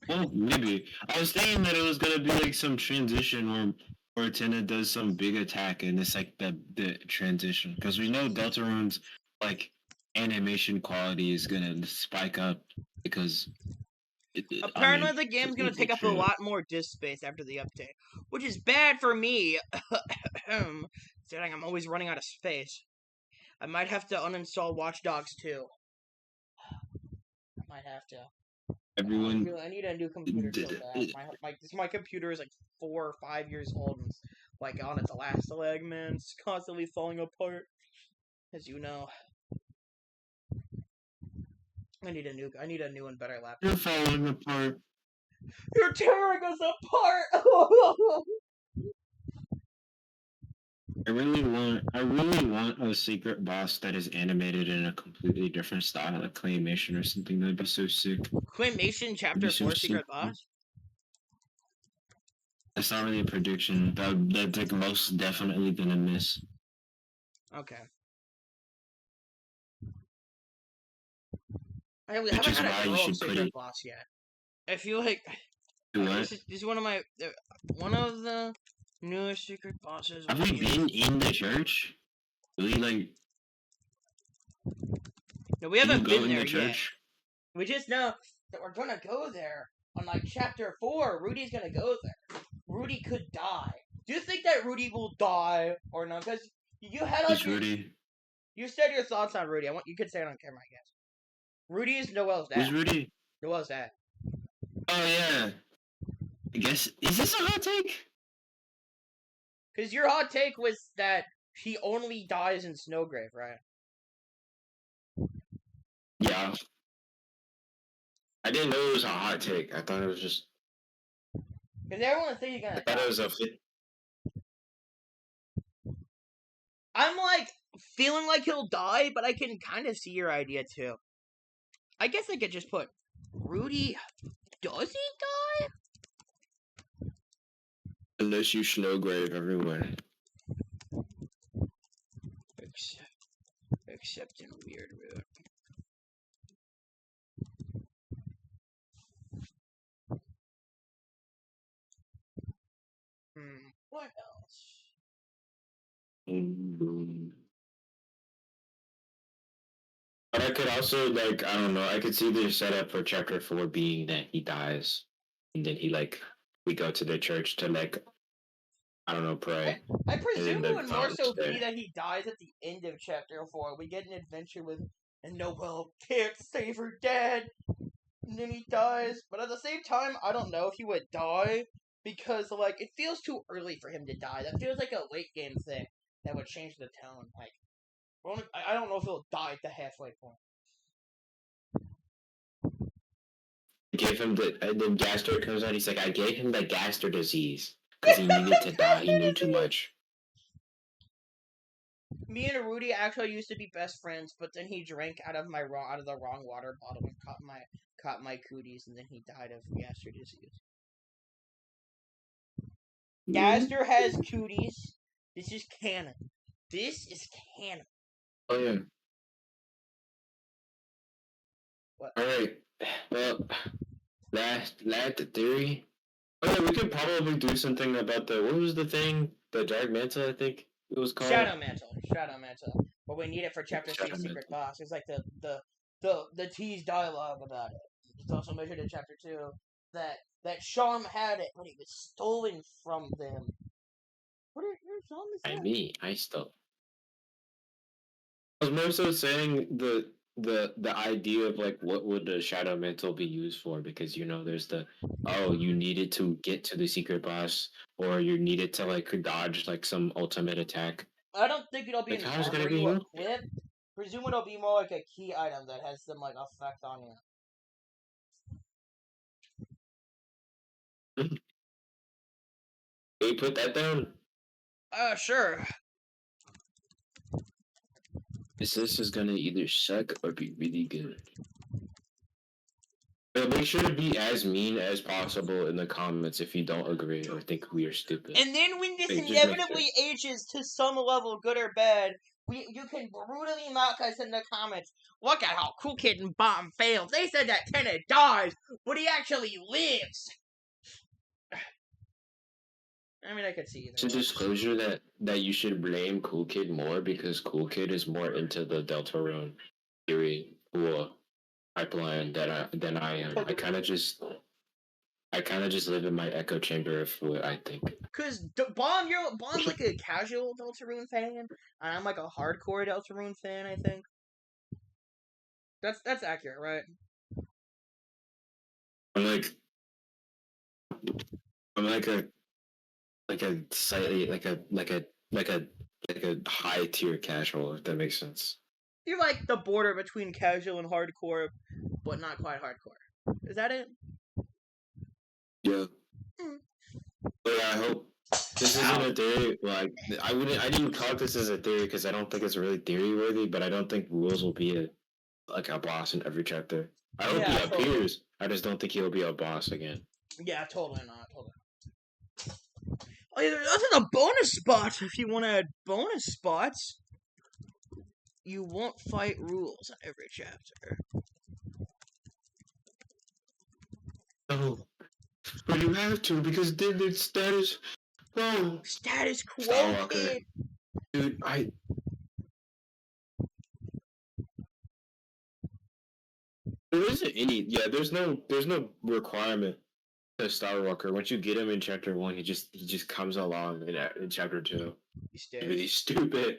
[SPEAKER 2] Well, maybe. I was thinking that it was gonna be like some transition where Tenna does some big attack and it's like the transition. Because we know Deltarune's like animation quality is gonna spike up because
[SPEAKER 1] apparently the game's gonna take up a lot more disk space after the update, which is bad for me. Considering I'm always running out of space. I might have to uninstall Watch Dogs 2. I might have to.
[SPEAKER 2] Everyone,
[SPEAKER 1] I need a new computer so bad. My computer is like 4 or 5 years old and it's like on its last leg, man. It's constantly falling apart, as you know. I need a new and better laptop.
[SPEAKER 2] You're falling apart.
[SPEAKER 1] You're tearing us apart.
[SPEAKER 2] I really want a secret boss that is animated in a completely different style, like claymation or something. That'd be so sick.
[SPEAKER 1] Claymation Chapter 4 secret boss?
[SPEAKER 2] That's not really a prediction. That's like most definitely gonna miss.
[SPEAKER 1] Okay. I haven't had a girl secret boss yet. I feel like this is one of the newest secret bosses.
[SPEAKER 2] Have we been in the church? Really,
[SPEAKER 1] no, we haven't been there yet. We just know that we're gonna go there on like Chapter 4. Rudy's gonna go there. Rudy could die. Do you think that Rudy will die or not? Because you had like
[SPEAKER 2] Rudy?
[SPEAKER 1] You said your thoughts on Rudy. You could say it on camera, I guess. Rudy is Noel's dad.
[SPEAKER 2] Who's Rudy?
[SPEAKER 1] Noel's dad.
[SPEAKER 2] Oh yeah. I guess is this a hot take?
[SPEAKER 1] Because your hot take was that he only dies in Snowgrave, right?
[SPEAKER 2] Yeah. I didn't know it was a hot take. I thought it was just.
[SPEAKER 1] Because everyone thinks he's gonna.
[SPEAKER 2] I thought it was a fit.
[SPEAKER 1] I'm like feeling like he'll die, but I can kind of see your idea too. I guess I could just put Rudy. Does he die?
[SPEAKER 2] Unless you Snowgrave everywhere.
[SPEAKER 1] Except in Weird Root. What else?
[SPEAKER 2] But I could also, like, I don't know, I could see the setup for Chapter 4 being that he dies. And then we go to the church to, like, I don't know, pray.
[SPEAKER 1] I presume it would more so be that he dies at the end of Chapter 4. We get an adventure with, and Noel can't save her dad. And then he dies. But at the same time, I don't know if he would die. Because, like, it feels too early for him to die. That feels like a late game thing that would change the tone. Like, I don't know if he'll die at the halfway point.
[SPEAKER 2] Gave him and then Gaster comes out, he's like, I gave him the Gaster disease. Because he needed to die, he knew too much.
[SPEAKER 1] Me and Rudy actually used to be best friends, but then he drank out of the wrong water bottle and caught my cooties, and then he died of Gaster disease. Gaster has cooties. This is canon.
[SPEAKER 2] Oh yeah.
[SPEAKER 1] What?
[SPEAKER 2] Alright. Well, last theory. Oh yeah, we could probably do something about what was the thing? The Dark Mantle, I think it was called.
[SPEAKER 1] Shadow Mantle. But we need it for Chapter 3 Secret Boss. It's like the teased dialogue about it. It's also mentioned in Chapter 2 that Sharm had it, but it was stolen from them. What are your songs?
[SPEAKER 2] I stole. I was more so saying the idea of like what would the Shadow Mantle be used for, because there's you needed to get to the secret boss, or you needed to like dodge like some ultimate attack.
[SPEAKER 1] I don't think it'll be like, an armor you equip. Presume it'll be more like a key item that has some like effect on you.
[SPEAKER 2] Can you put that down?
[SPEAKER 1] Sure.
[SPEAKER 2] This is gonna either suck or be really good. But make sure to be as mean as possible in the comments if you don't agree or think we are stupid.
[SPEAKER 1] And then when this inevitably ages to some level, good or bad, You can brutally mock us in the comments. Look at how Cool Kid and Bomb fails. They said that Tenna dies, but he actually lives. I mean, I could see
[SPEAKER 2] it's a disclosure that you should blame Cool Kid more because Cool Kid is more into the Deltarune theory or pipeline than I am. I kind of just live in my echo chamber of what I think.
[SPEAKER 1] Cause Bomb's like a casual Deltarune fan, and I'm like a hardcore Deltarune fan. I think that's accurate, right?
[SPEAKER 2] I'm a slightly like a high tier casual, if that makes sense.
[SPEAKER 1] You're like the border between casual and hardcore, but not quite hardcore. Is that it?
[SPEAKER 2] Yeah. But yeah, I hope this isn't a theory. Like I didn't call this as a theory because I don't think it's really theory worthy. But I don't think Rules will be a boss in every chapter. I hope he appears. I just don't think he'll be a boss again.
[SPEAKER 1] Yeah, totally not. Oh, yeah, that's a bonus spot. If you want to add bonus spots, you won't fight Rules in every chapter.
[SPEAKER 2] Oh, but you have to because then it's status. Oh,
[SPEAKER 1] status quo, kid.
[SPEAKER 2] Dude, there isn't any. Yeah, there's no requirement to Starwalker. Once you get him in chapter 1, he just comes along in chapter 2. He's stupid.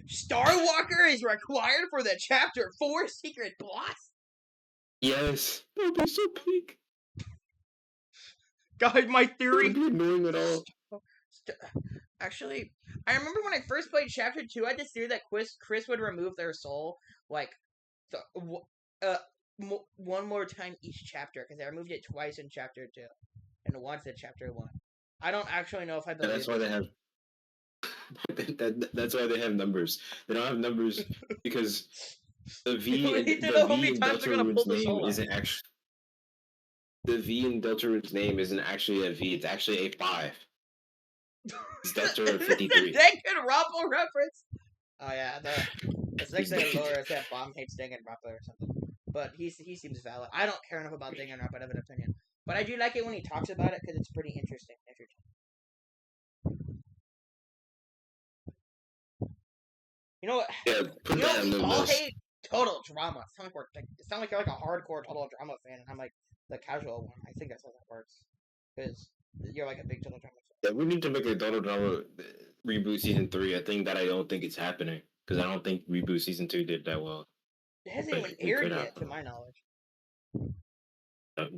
[SPEAKER 1] Starwalker is required for the chapter 4 secret boss.
[SPEAKER 2] Yes, that'd be so peak.
[SPEAKER 1] God, my theory.
[SPEAKER 2] It would be annoying at all.
[SPEAKER 1] Actually, I remember when I first played chapter 2, I had this theory that Chris would remove their soul one more time each chapter, because I removed it twice in chapter 2 and once in chapter 1. I don't actually know if I believe.
[SPEAKER 2] That's why they have. That's why they have numbers. They don't have numbers because the V in Deltarune's name isn't actually. The V in Deltarune's name isn't actually a V. It's actually a 5. It's Deltarune 53.
[SPEAKER 1] Danganronpa reference. Oh yeah, the next thing lore is that Bomb hates Danganronpa or something. But he seems valid. I don't care enough about Danganronpa to have an opinion, but I do like it when he talks about it because it's pretty interesting. You know what?
[SPEAKER 2] Yeah,
[SPEAKER 1] we all hate total drama. It sounds like you're like a hardcore total drama fan, and I'm like the casual one. I think that's how that works because you're like a big total drama fan.
[SPEAKER 2] Yeah, we need to make a total drama reboot season 3. I don't think it's happening because I don't think reboot season 2 did that well.
[SPEAKER 1] It hasn't even aired yet, to my knowledge.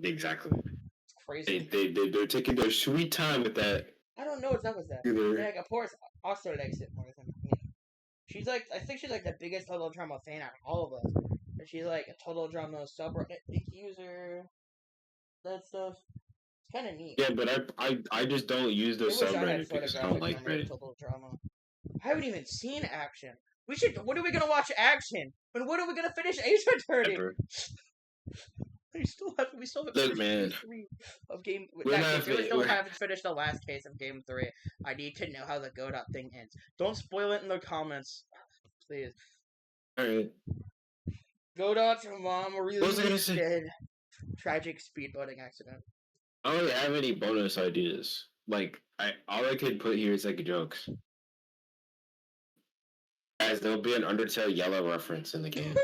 [SPEAKER 2] Exactly.
[SPEAKER 1] It's crazy.
[SPEAKER 2] They're taking their sweet time with that.
[SPEAKER 1] I don't know what's up with that. Like, of course, also likes it more than me. I think she's like the biggest total drama fan out of all of us. And she's like a total drama subreddit user. That stuff. It's kind of neat.
[SPEAKER 2] Yeah, but I just don't use the subreddit because I don't like Reddit.
[SPEAKER 1] Total drama. I haven't even seen Action. When are we gonna watch Action? And when are we gonna finish Ace Attorney? We still haven't finished Game 3 of Game. We haven't finished the last case of Game 3. I need to know how the Godot thing ends. Don't spoil it in the comments, please.
[SPEAKER 2] Alright.
[SPEAKER 1] Godot's mom really dead. Tragic speedboating accident.
[SPEAKER 2] I don't really have any bonus ideas. Like, all I could put here is like jokes. Guys, there'll be an Undertale Yellow reference in the game.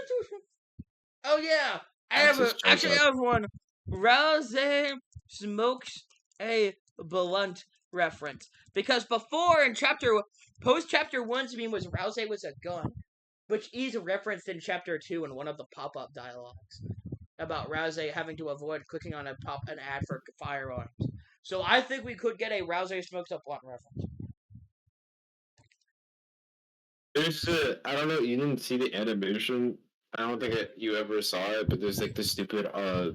[SPEAKER 1] Oh yeah, I have one. Rouse smokes a blunt reference because before in post chapter 1's meme was Rouse was a gun, which is referenced in chapter 2 in one of the pop-up dialogues about Rouse having to avoid clicking on an ad for firearms. So I think we could get a Rouse smokes a blunt reference.
[SPEAKER 2] I don't know, you didn't see the animation. I don't think you ever saw it, but there's like the stupid, I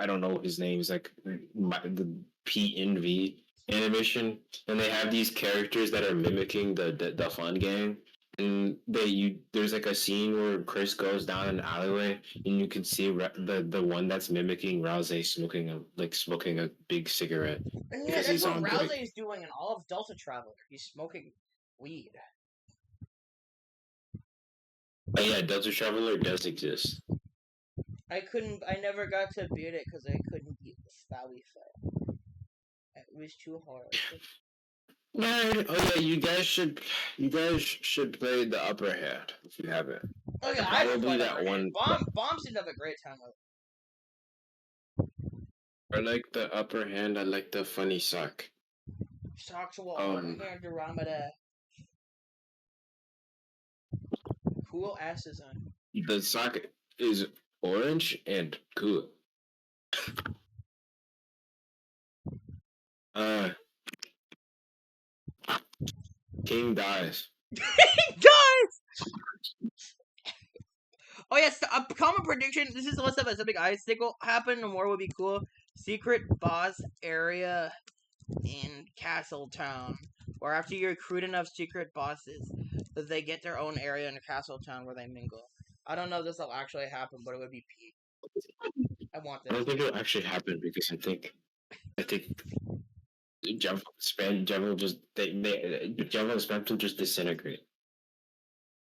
[SPEAKER 2] don't know his name. It's like the PNV animation, and they have these characters that are mimicking the fun game. And there's like a scene where Chris goes down an alleyway, and you can see the one that's mimicking Rouse smoking a big cigarette.
[SPEAKER 1] And yeah, that's what Rouse is doing in all of Delta Traveler. He's smoking weed.
[SPEAKER 2] Oh yeah, Delta Traveler does exist.
[SPEAKER 1] I never got to beat it because I couldn't beat the Spowie fight. It was too hard.
[SPEAKER 2] No, oh yeah, you guys should play the upper hand if you haven't.
[SPEAKER 1] Oh yeah, I haven't played that one. Bomb seemed to have a great time with it.
[SPEAKER 2] I like the upper hand. I like the funny sock.
[SPEAKER 1] Socks will Andromeda. Cool ass design.
[SPEAKER 2] The sock is orange and cool. King dies.
[SPEAKER 1] King dies! Oh yes, a common prediction. This is the list of a something I think will happen and more would be cool. Secret boss area in Castle Town. Or after you recruit enough secret bosses, they get their own area in Castle Town where they mingle. I don't know if this will actually happen, but it would be peak. I want this.
[SPEAKER 2] I don't think it'll actually happen because I think Java will just disintegrate.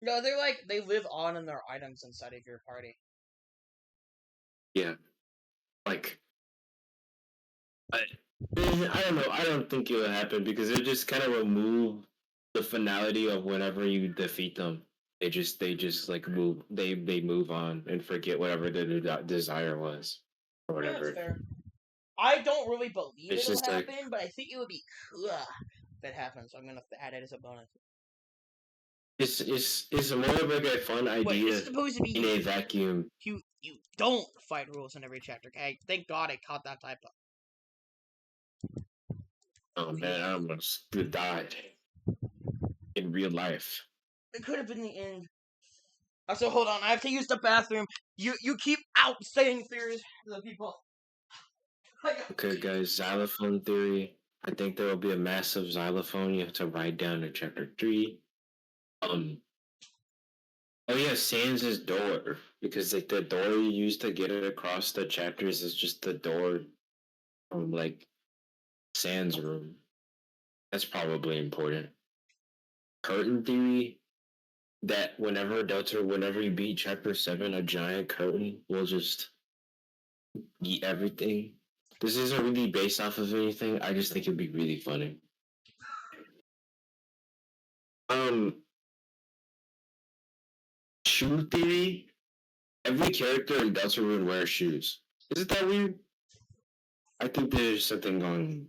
[SPEAKER 1] No, they live on in their items inside of your party.
[SPEAKER 2] Yeah, like I don't know. I don't think it'll happen because it just kind of remove the finality of whenever you defeat them. They just like move. They move on and forget whatever their desire was or whatever.
[SPEAKER 1] That's fair. I don't really believe it'll happen, but I think it would be cool if it happens. So I'm gonna add it as a bonus.
[SPEAKER 2] It's more of like a fun idea.
[SPEAKER 1] It's supposed to be
[SPEAKER 2] in a vacuum.
[SPEAKER 1] You don't fight rules in every chapter. Okay, thank God I caught that typo.
[SPEAKER 2] Oh man, I almost died in real life.
[SPEAKER 1] It could have been the end. Also, hold on. I have to use the bathroom. You keep out saying theories to the people.
[SPEAKER 2] Okay, guys. Xylophone theory. I think there will be a massive xylophone. You have to write down in chapter 3. Oh yeah, Sans' door, because like the door you use to get it across the chapters is just the door from like Sans' room. That's probably important. Curtain theory, that whenever you beat chapter 7, a giant curtain will just eat everything. This isn't really based off of anything. I just think it'd be really funny. Shoe theory. Every character in Deltarune wears shoes. Isn't that weird? I think there's something going.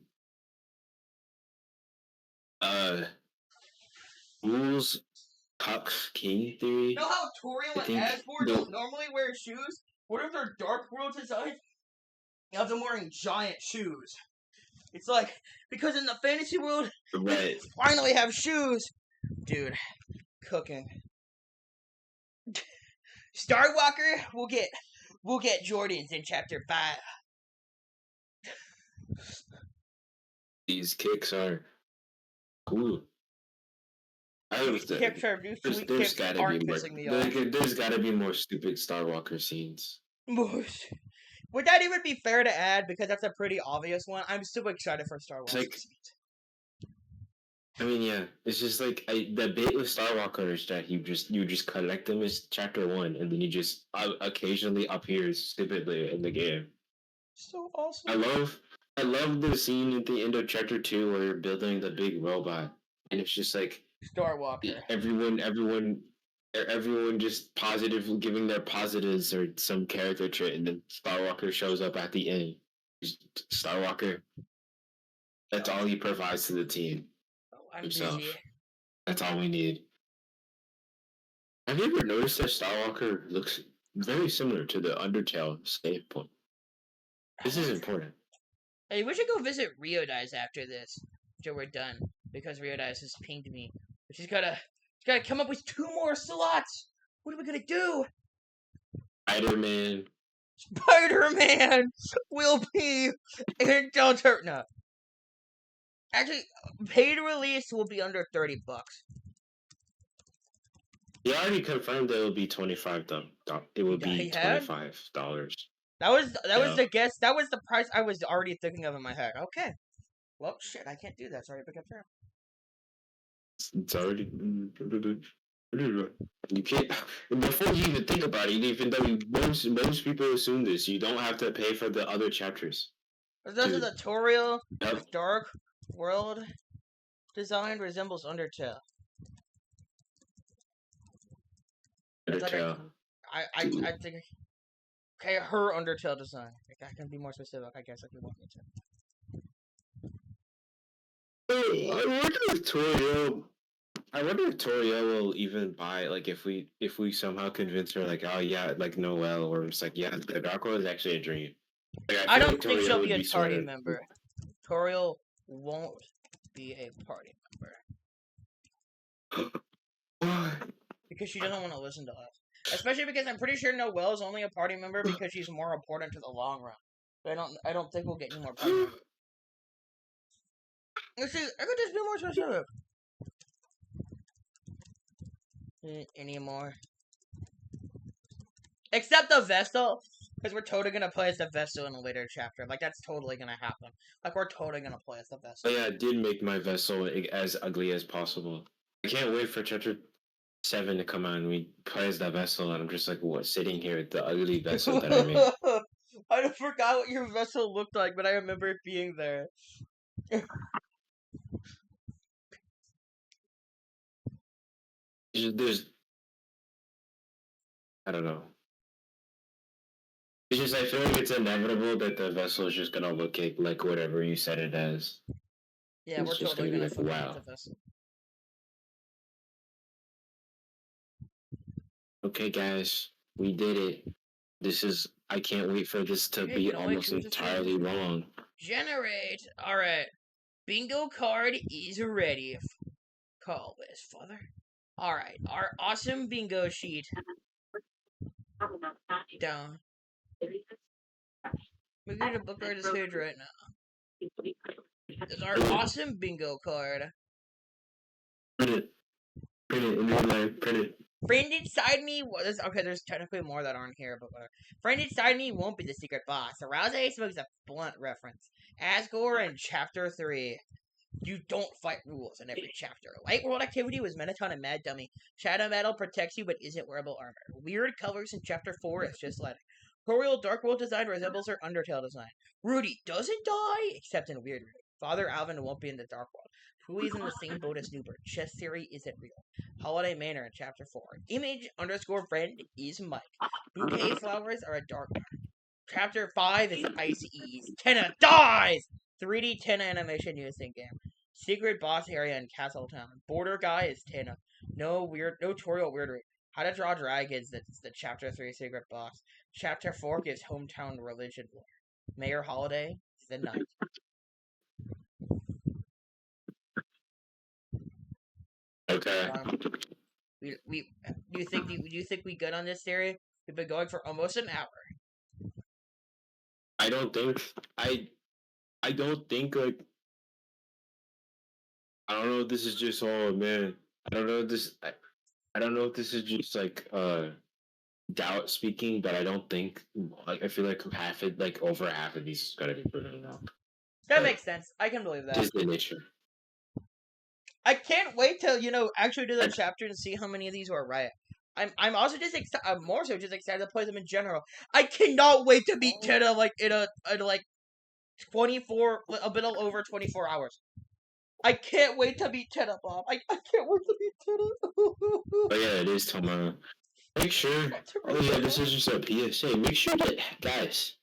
[SPEAKER 2] Rules Cox King theory.
[SPEAKER 1] You know how Toriel and Asbor don't normally wear shoes? What if they're Dark World design? You have them wearing giant shoes. It's like, because in the fantasy world,
[SPEAKER 2] right.
[SPEAKER 1] we finally have shoes. Dude, cooking. Starwalker, we'll get Jordans in chapter 5.
[SPEAKER 2] These kicks are cool. There's gotta be more stupid Starwalker scenes.
[SPEAKER 1] Would that even be fair to add? Because that's a pretty obvious one. I'm super excited for Starwalker.
[SPEAKER 2] I mean, yeah, it's just like the bit with Starwalker is that you just collect them as chapter 1, and then you just occasionally appears stupidly in the game.
[SPEAKER 1] So awesome.
[SPEAKER 2] I love the scene at the end of chapter 2 where you're building the big robot, and it's just like
[SPEAKER 1] Starwalker.
[SPEAKER 2] Everyone just positive giving their positives or some character trait, and then Starwalker shows up at the end. Starwalker. That's all he provides to the team. Himself. Busy. That's all we need. Have you ever noticed that Starwalker looks very similar to the Undertale save point? This is important.
[SPEAKER 1] Hey, we should go visit Riodice after this, after we're done, because Riodice has pinged me. But she's gotta come up with 2 more slots. What are we gonna do? Spider-Man will be in Deltarune. No. Actually, paid release will be under $30.
[SPEAKER 2] He already confirmed that it will be $25. It will be $25.
[SPEAKER 1] That was the guess. That was the price I was already thinking of in my head. Okay. Well, shit, I can't do that. Sorry, pick up there.
[SPEAKER 2] It's already. You can't. Before you even think about it, even though most people assume this, you don't have to pay for the other chapters.
[SPEAKER 1] This is a tutorial. Yep. Dark world design resembles Undertale.
[SPEAKER 2] Undertale.
[SPEAKER 1] Like I think. Okay, her Undertale design. Like, I can be more specific, I guess, if you want me
[SPEAKER 2] to. I wonder if Toriel will even buy, like, if we somehow convince her, like, oh yeah, like Noelle, or it's like, yeah, the Dark World is actually a dream. Like,
[SPEAKER 1] I don't think she'll be a party member. Toriel won't be a party member. Because she doesn't want to listen to us. Especially because I'm pretty sure Noelle is only a party member because she's more important to the long run. But I don't think we'll get any more party members. Let's see, I could just be more specific. Any more? Except the Vestal, because we're totally gonna play as the Vestal in a later chapter. Like, that's totally gonna happen. Like, we're totally gonna play as the Vestal.
[SPEAKER 2] Oh yeah, I did make my Vestal as ugly as possible. I can't wait for chapter 7 to come out and we play as the Vestal, and I'm just like, what, sitting here with the ugly Vestal that I made.
[SPEAKER 1] I forgot what your Vestal looked like, but I remember it being there.
[SPEAKER 2] There's, I don't know. It's just, I feel like it's inevitable that the Vestal is just gonna look like whatever you said it as.
[SPEAKER 1] Yeah, we're totally gonna like, wow. The Vestal. Okay,
[SPEAKER 2] guys, we did it. I can't wait for this to be almost entirely wrong.
[SPEAKER 1] Generate. Alright. Bingo card is ready. Call this, father. Alright, our awesome bingo sheet. Down. We're gonna book our this page right now. This is our awesome bingo card.
[SPEAKER 2] Print it. Print it in real life. Print it.
[SPEAKER 1] Friend inside me was okay. There's technically more that aren't here, but whatever. Friend inside me won't be the secret boss. Arouse smokes a blunt reference. Asgore in chapter 3. You don't fight rules in every chapter. Light world activity was Mettaton and Mad Dummy. Shadow Metal protects you but isn't wearable armor. Weird colors in chapter 4 is just like Toriel Dark World design resembles her Undertale design. Rudy doesn't die except in Weird Rudy. Father Alvin won't be in the Dark World. Huey's in the same boat as Newbert. Chess theory isn't real. Holiday Manor in chapter 4. Image _ friend is Mike. Bouquet flowers are a dark one. Chapter 5 is Ice Ease. Tenna dies! 3D Tenna animation used in game. Secret boss area in Castletown. Border guy is Tenna. No Toriel weird. How to draw dragons. That's the chapter 3 secret boss. Chapter 4 gives hometown religion lore. Mayor Holiday is the knight.
[SPEAKER 2] Okay.
[SPEAKER 1] Do you think we good on this theory? We've been going for almost an hour.
[SPEAKER 2] I don't think like I don't know if this is just man. I don't know if this I don't know if this is just like doubt speaking, but I don't think like I feel like over half of these is gonna be proven out.
[SPEAKER 1] That makes sense. I can believe that.
[SPEAKER 2] Just the nature.
[SPEAKER 1] I can't wait till actually do the chapter and see how many of these were right. I'm also just more so just excited to play them in general. I cannot wait to beat Tenna like in a 24 a bit over 24 hours. I can't wait to beat Tenna, Bob. I can't wait to beat Tenna.
[SPEAKER 2] Oh yeah, it is tomorrow. Make sure. Oh yeah, this is just a PSA. Make sure that guys.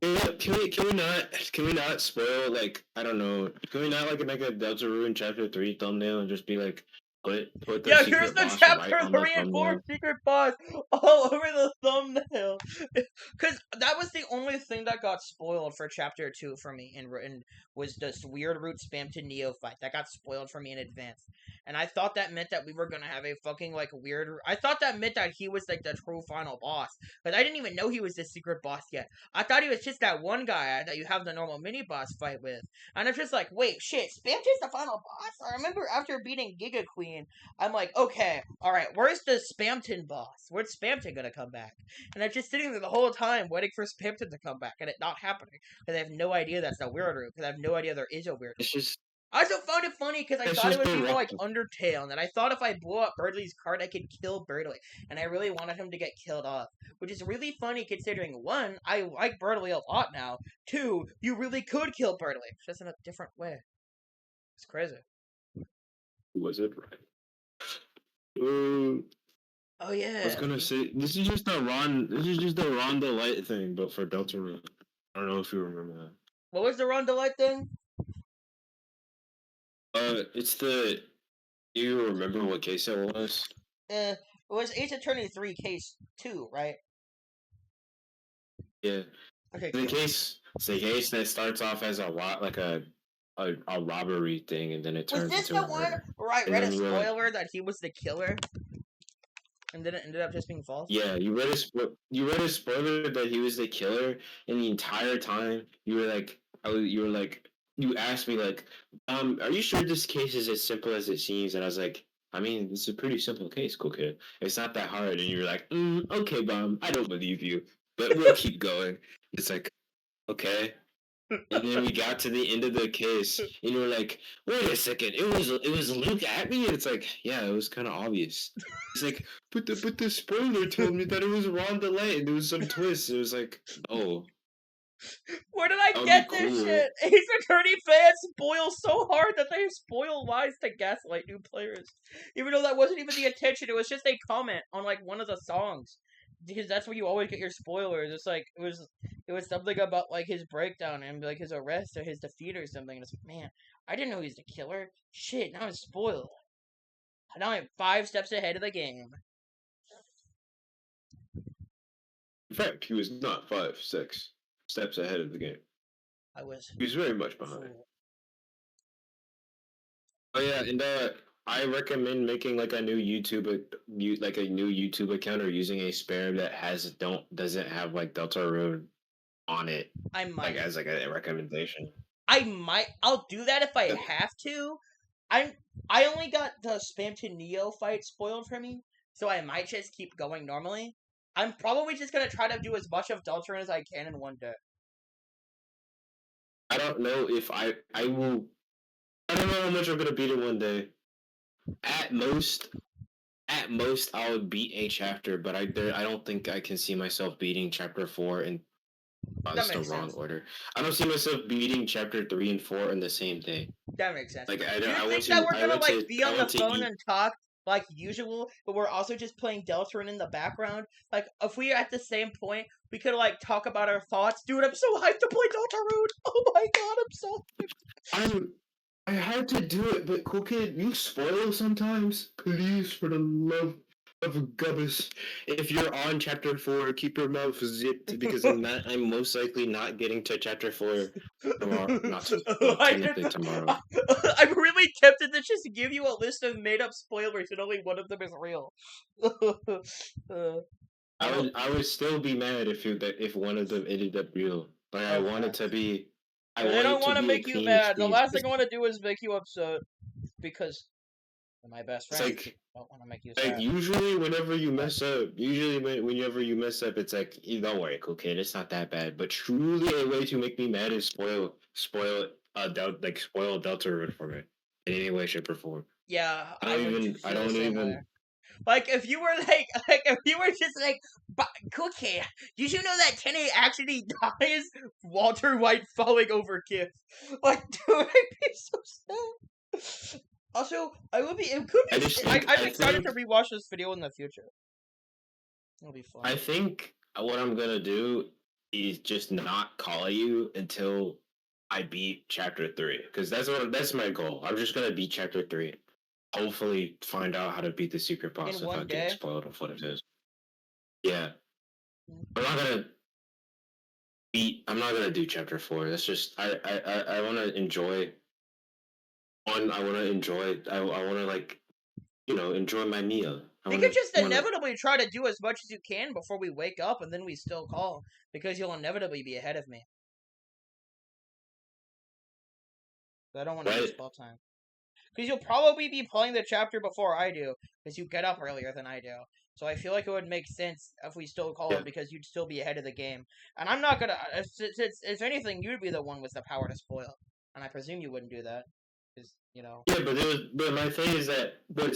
[SPEAKER 2] Can we not spoil like I don't know? Can we not make a Deltarune Chapter 3 thumbnail and just be like put the
[SPEAKER 1] here's the chapter 3 and 4 secret boss all over the thumbnail. Because that was the only thing that got spoiled for chapter 2 for me and was this weird root spam to neophyte that got spoiled for me in advance. And I thought that meant that we were gonna have a fucking weird. I thought that meant that he was the true final boss, but I didn't even know he was the secret boss yet. I thought he was just that one guy that you have the normal mini boss fight with, and I'm just like, wait, shit, Spamton's the final boss. I remember after beating Giga Queen, I'm like, okay, all right, where's the Spamton boss? Where's Spamton gonna come back? And I'm just sitting there the whole time waiting for Spamton to come back, and it not happening because I have no idea that's the weird route. Because I have no idea there is a weird route. I also found it funny because I thought it would be more like Undertale, and then I thought if I blew up Birdley's card, I could kill Birdley, and I really wanted him to get killed off, which is really funny considering, one, I like Birdley a lot now, two, you really could kill Birdley, just in a different way. It's crazy.
[SPEAKER 2] Was it right?
[SPEAKER 1] Oh yeah.
[SPEAKER 2] I was gonna say this is just the Ronda Light thing, but for Deltarune. I don't know if you remember that.
[SPEAKER 1] What was the Ronda Light thing?
[SPEAKER 2] It's the. Do you remember what case it was?
[SPEAKER 1] It was Ace Attorney 3 case 2, right?
[SPEAKER 2] Yeah.
[SPEAKER 1] Okay.
[SPEAKER 2] The case. It's the case that starts off as a robbery thing, and then it turns into. Was this the one
[SPEAKER 1] where I read a spoiler that he was the killer? And then it ended up just being false?
[SPEAKER 2] Yeah, you read a spoiler that he was the killer, and the entire time you asked me like, are you sure this case is as simple as it seems? And I was like, I mean, it's a pretty simple case, cool kid. It's not that hard. And you're like, okay, Bomb, I don't believe you, but we'll keep going. It's like, okay. And then we got to the end of the case, and you were like, "Wait a second, it was Luke at me." And it's like, yeah, it was kind of obvious. It's like, but the spoiler told me that it was Ronda Light, and there was some twist. It was like, oh,
[SPEAKER 1] where did I get this shit? Ace Attorney fans spoil so hard that they spoil lies to gaslight new players, even though that wasn't even the intention. It was just a comment on like one of the songs. Because that's where you always get your spoilers. It's like it was something about like his breakdown and like his arrest or his defeat or something. And it's like, man, I didn't know he's the killer. Shit, now I'm spoiled. Now I'm 5 steps ahead of the game.
[SPEAKER 2] In fact, he was not 5, 6 steps ahead of the game. He was very much behind. Oh yeah, and I recommend making like a new YouTube account or using a spare that doesn't have like Deltarune on it. I might as like a recommendation.
[SPEAKER 1] I'll do that if I have to. I only got the Spam to Neo fight spoiled for me, so I might just keep going normally. I'm probably just gonna try to do as much of Deltarune as I can in one day.
[SPEAKER 2] I don't know if I will. I don't know how much I'm gonna beat in one day. At most, I would beat a chapter, but I don't think I can see myself beating chapter 4 in that's the wrong order. I don't see myself beating chapter 3 and 4 in the same day.
[SPEAKER 1] That makes sense.
[SPEAKER 2] Like I
[SPEAKER 1] think that we're gonna like be on the phone and talk like usual, but we're also just playing Deltarune in the background. Like if we are at the same point, we could like talk about our thoughts. Dude, I'm so hyped to play Deltarune. Oh my god, I'm so hyped.
[SPEAKER 2] I had to do it, but cool kid, you spoil sometimes. Please, for the love of Gubbus. If you're on chapter 4, keep your mouth zipped because I'm most likely not getting to chapter 4 tomorrow. Technically tomorrow.
[SPEAKER 1] I'm really tempted to just give you a list of made up spoilers and only one of them is real.
[SPEAKER 2] I would still be mad if one of them ended up real. But I want it to be.
[SPEAKER 1] I don't want to make you mad. The last thing I want to do is make you upset because you're my best friend.
[SPEAKER 2] It's like,
[SPEAKER 1] I don't want to make you sad.
[SPEAKER 2] Like usually, whenever you mess up, it's like, don't worry, cool kid, it's not that bad. But truly, a way to make me mad is spoil Deltarune for me in any way, shape, or form.
[SPEAKER 1] Yeah, I don't even. Like if you were if you were just like, Cookie, did you know that Kenny actually dies? Walter White falling over Kith. Like, dude, I'd be so sad. Also, I'm excited to rewatch this video in the future. It'll be fun.
[SPEAKER 2] I think what I'm gonna do is just not call you until I beat chapter 3, because that's my goal. I'm just gonna beat chapter 3. Hopefully find out how to beat the secret boss if I get spoiled of what it is. Yeah. I'm not gonna do chapter 4. That's just I wanna enjoy I wanna like, enjoy my meal.
[SPEAKER 1] You could just inevitably try to do as much as you can before we wake up, and then we still call, because you'll inevitably be ahead of me. I don't want to use spell time. Because you'll probably be playing the chapter before I do, because you get up earlier than I do. So I feel like it would make sense if we still call it, because you'd still be ahead of the game. And I'm not gonna... If anything, you'd be the one with the power to spoil. And I presume you wouldn't do that. You know.
[SPEAKER 2] Yeah, but my thing is that what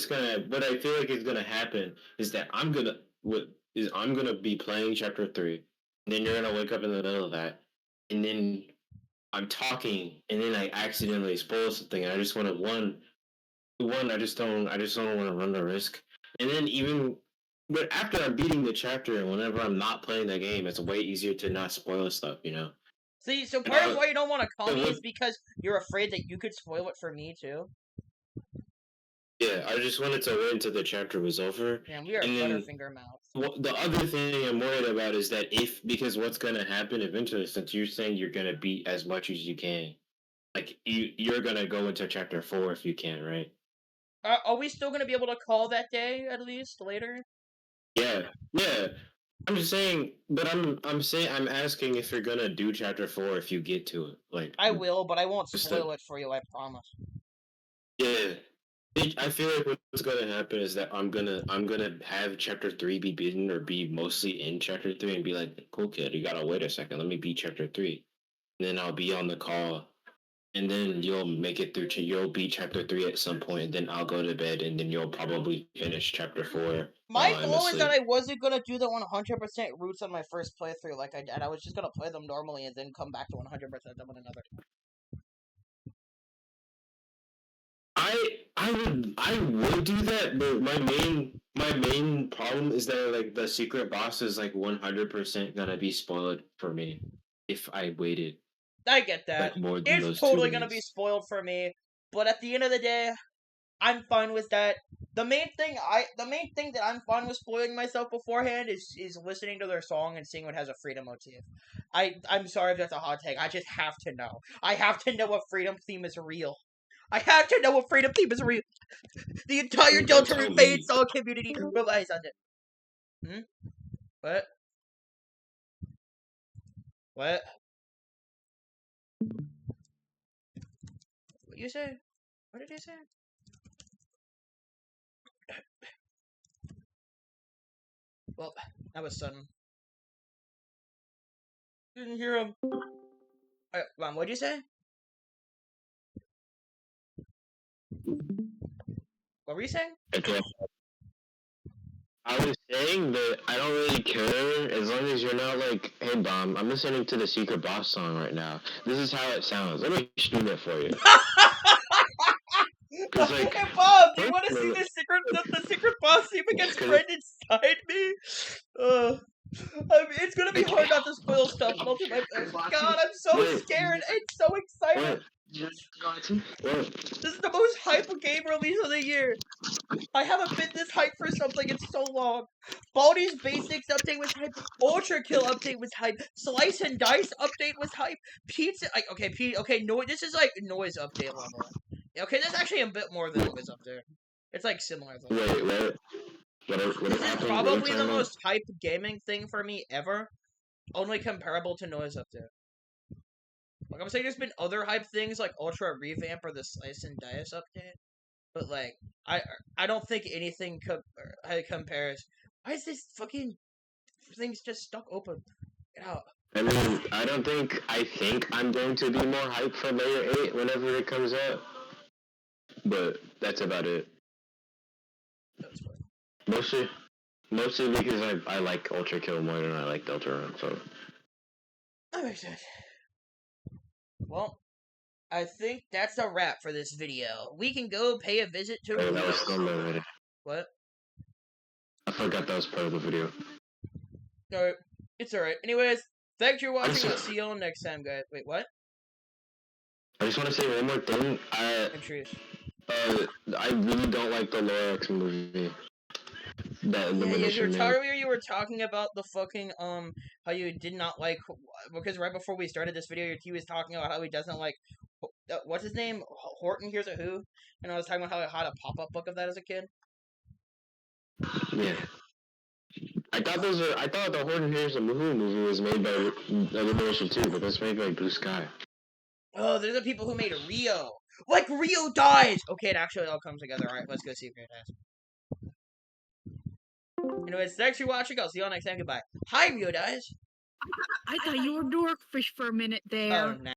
[SPEAKER 2] I feel like is gonna happen is that I'm gonna be playing chapter 3, and then you're gonna wake up in the middle of that, and then I'm talking, and then I accidentally spoil something, and I just want to I just don't want to run the risk, and then but after I'm beating the chapter, and whenever I'm not playing the game, it's way easier to not spoil stuff, you know.
[SPEAKER 1] See, so part of why you don't want to call me is because you're afraid that you could spoil it for me too.
[SPEAKER 2] Yeah, I just wanted to wait until the chapter was over.
[SPEAKER 1] Yeah, we are Butterfinger mouths.
[SPEAKER 2] Well, the other thing I'm worried about is that because what's gonna happen eventually, since you're saying you're gonna beat as much as you can, like you're gonna go into chapter 4 if you can, right?
[SPEAKER 1] Are we still gonna be able to call that day at least later?
[SPEAKER 2] Yeah. I'm just saying, but I'm asking if you're gonna do chapter 4 if you get to it. Like
[SPEAKER 1] I will, but I won't spoil it for you. I promise.
[SPEAKER 2] Yeah, I feel like what's gonna happen is that I'm gonna have chapter 3 be beaten or be mostly in chapter 3 and be like, cool kid, you gotta wait a second, let me beat chapter 3, and then I'll be on the call. And then you'll make it through you'll beat chapter 3 at some point, and then I'll go to bed, and then you'll probably finish chapter 4.
[SPEAKER 1] My goal is that I wasn't gonna do the 100% routes on my first playthrough like I did. I was just gonna play them normally and then come back to 100% them on another time.
[SPEAKER 2] I would do that, but my main problem is that like the secret boss is like 100% gonna be spoiled for me if I waited.
[SPEAKER 1] I get that.
[SPEAKER 2] Like more than
[SPEAKER 1] it's
[SPEAKER 2] those
[SPEAKER 1] totally
[SPEAKER 2] 2
[SPEAKER 1] gonna
[SPEAKER 2] days.
[SPEAKER 1] be spoiled for me, but at the end of the day, I'm fine with that. The main thing that I'm fine with spoiling myself beforehand is listening to their song and seeing what has a freedom motif. I'm sorry if that's a hot take. I just have to know. I have to know what freedom theme is real. I have to know what freedom theme is real. The entire Deltarune fan song community relies on it. What? What? What you say? What did you say? Well, that was sudden. Didn't hear him. Mom, what'd you say? What were you saying?
[SPEAKER 2] Okay. I was saying that I don't really care as long as you're not like, hey Bomb, I'm listening to the Secret Boss song right now. This is how it sounds. Let me stream it for you.
[SPEAKER 1] Like, hey Bob, do you want to see the secret boss theme against friend inside me? It's gonna be hard not to spoil stuff. God, I'm so scared and so excited. This is the most hype game release of the year. I haven't been this hyped for something in so long. Baldi's Basics update was hype. Ultra Kill update was hype. Slice and Dice update was hype. Pizza, no, this is like noise update level. Okay, that's actually a bit more than noise update. It's like similar though.
[SPEAKER 2] Wait, what?
[SPEAKER 1] This is probably the most hype gaming thing for me ever. Only comparable to noise update. Like I'm saying, there's been other hype things like Ultra Revamp or the Slice and Dice update. But like, I don't think anything compares. Why is this fucking thing's just stuck open? Get out.
[SPEAKER 2] I mean, I think I'm going to be more hyped for Layer 8 whenever it comes out. But that's about it.
[SPEAKER 1] That's fine.
[SPEAKER 2] Mostly because I like Ultra Kill more than I like Deltarune, so.
[SPEAKER 1] That makes sense. Well, I think that's a wrap for this video. We can go pay a visit to.
[SPEAKER 2] Oh, that was still my video.
[SPEAKER 1] What?
[SPEAKER 2] I forgot that was part of the video.
[SPEAKER 1] Alright, it's alright. Anyways, thanks for watching. I'll see you all next time, guys. Wait, what?
[SPEAKER 2] I just want to say one more thing. I really don't like the Lorax movie.
[SPEAKER 1] You were talking about the fucking how you did not like, because right before we started this video, he was talking about how he doesn't like what's his name, Horton Hears a Who, and I was talking about how I had a pop-up book of that as a kid.
[SPEAKER 2] Yeah, I thought the Horton Hears a Who movie was made by Illumination too, but that's made by Blue Sky. Oh,
[SPEAKER 1] they're the people who made Rio. Like Rio dies. Okay, it actually all comes together. All right, let's go see if Rio dies. Anyways, thanks for watching. I'll see you all next time. Goodbye. Hi, Rio dies.
[SPEAKER 3] I thought you were Dorkfish for a minute there.
[SPEAKER 1] Oh, no.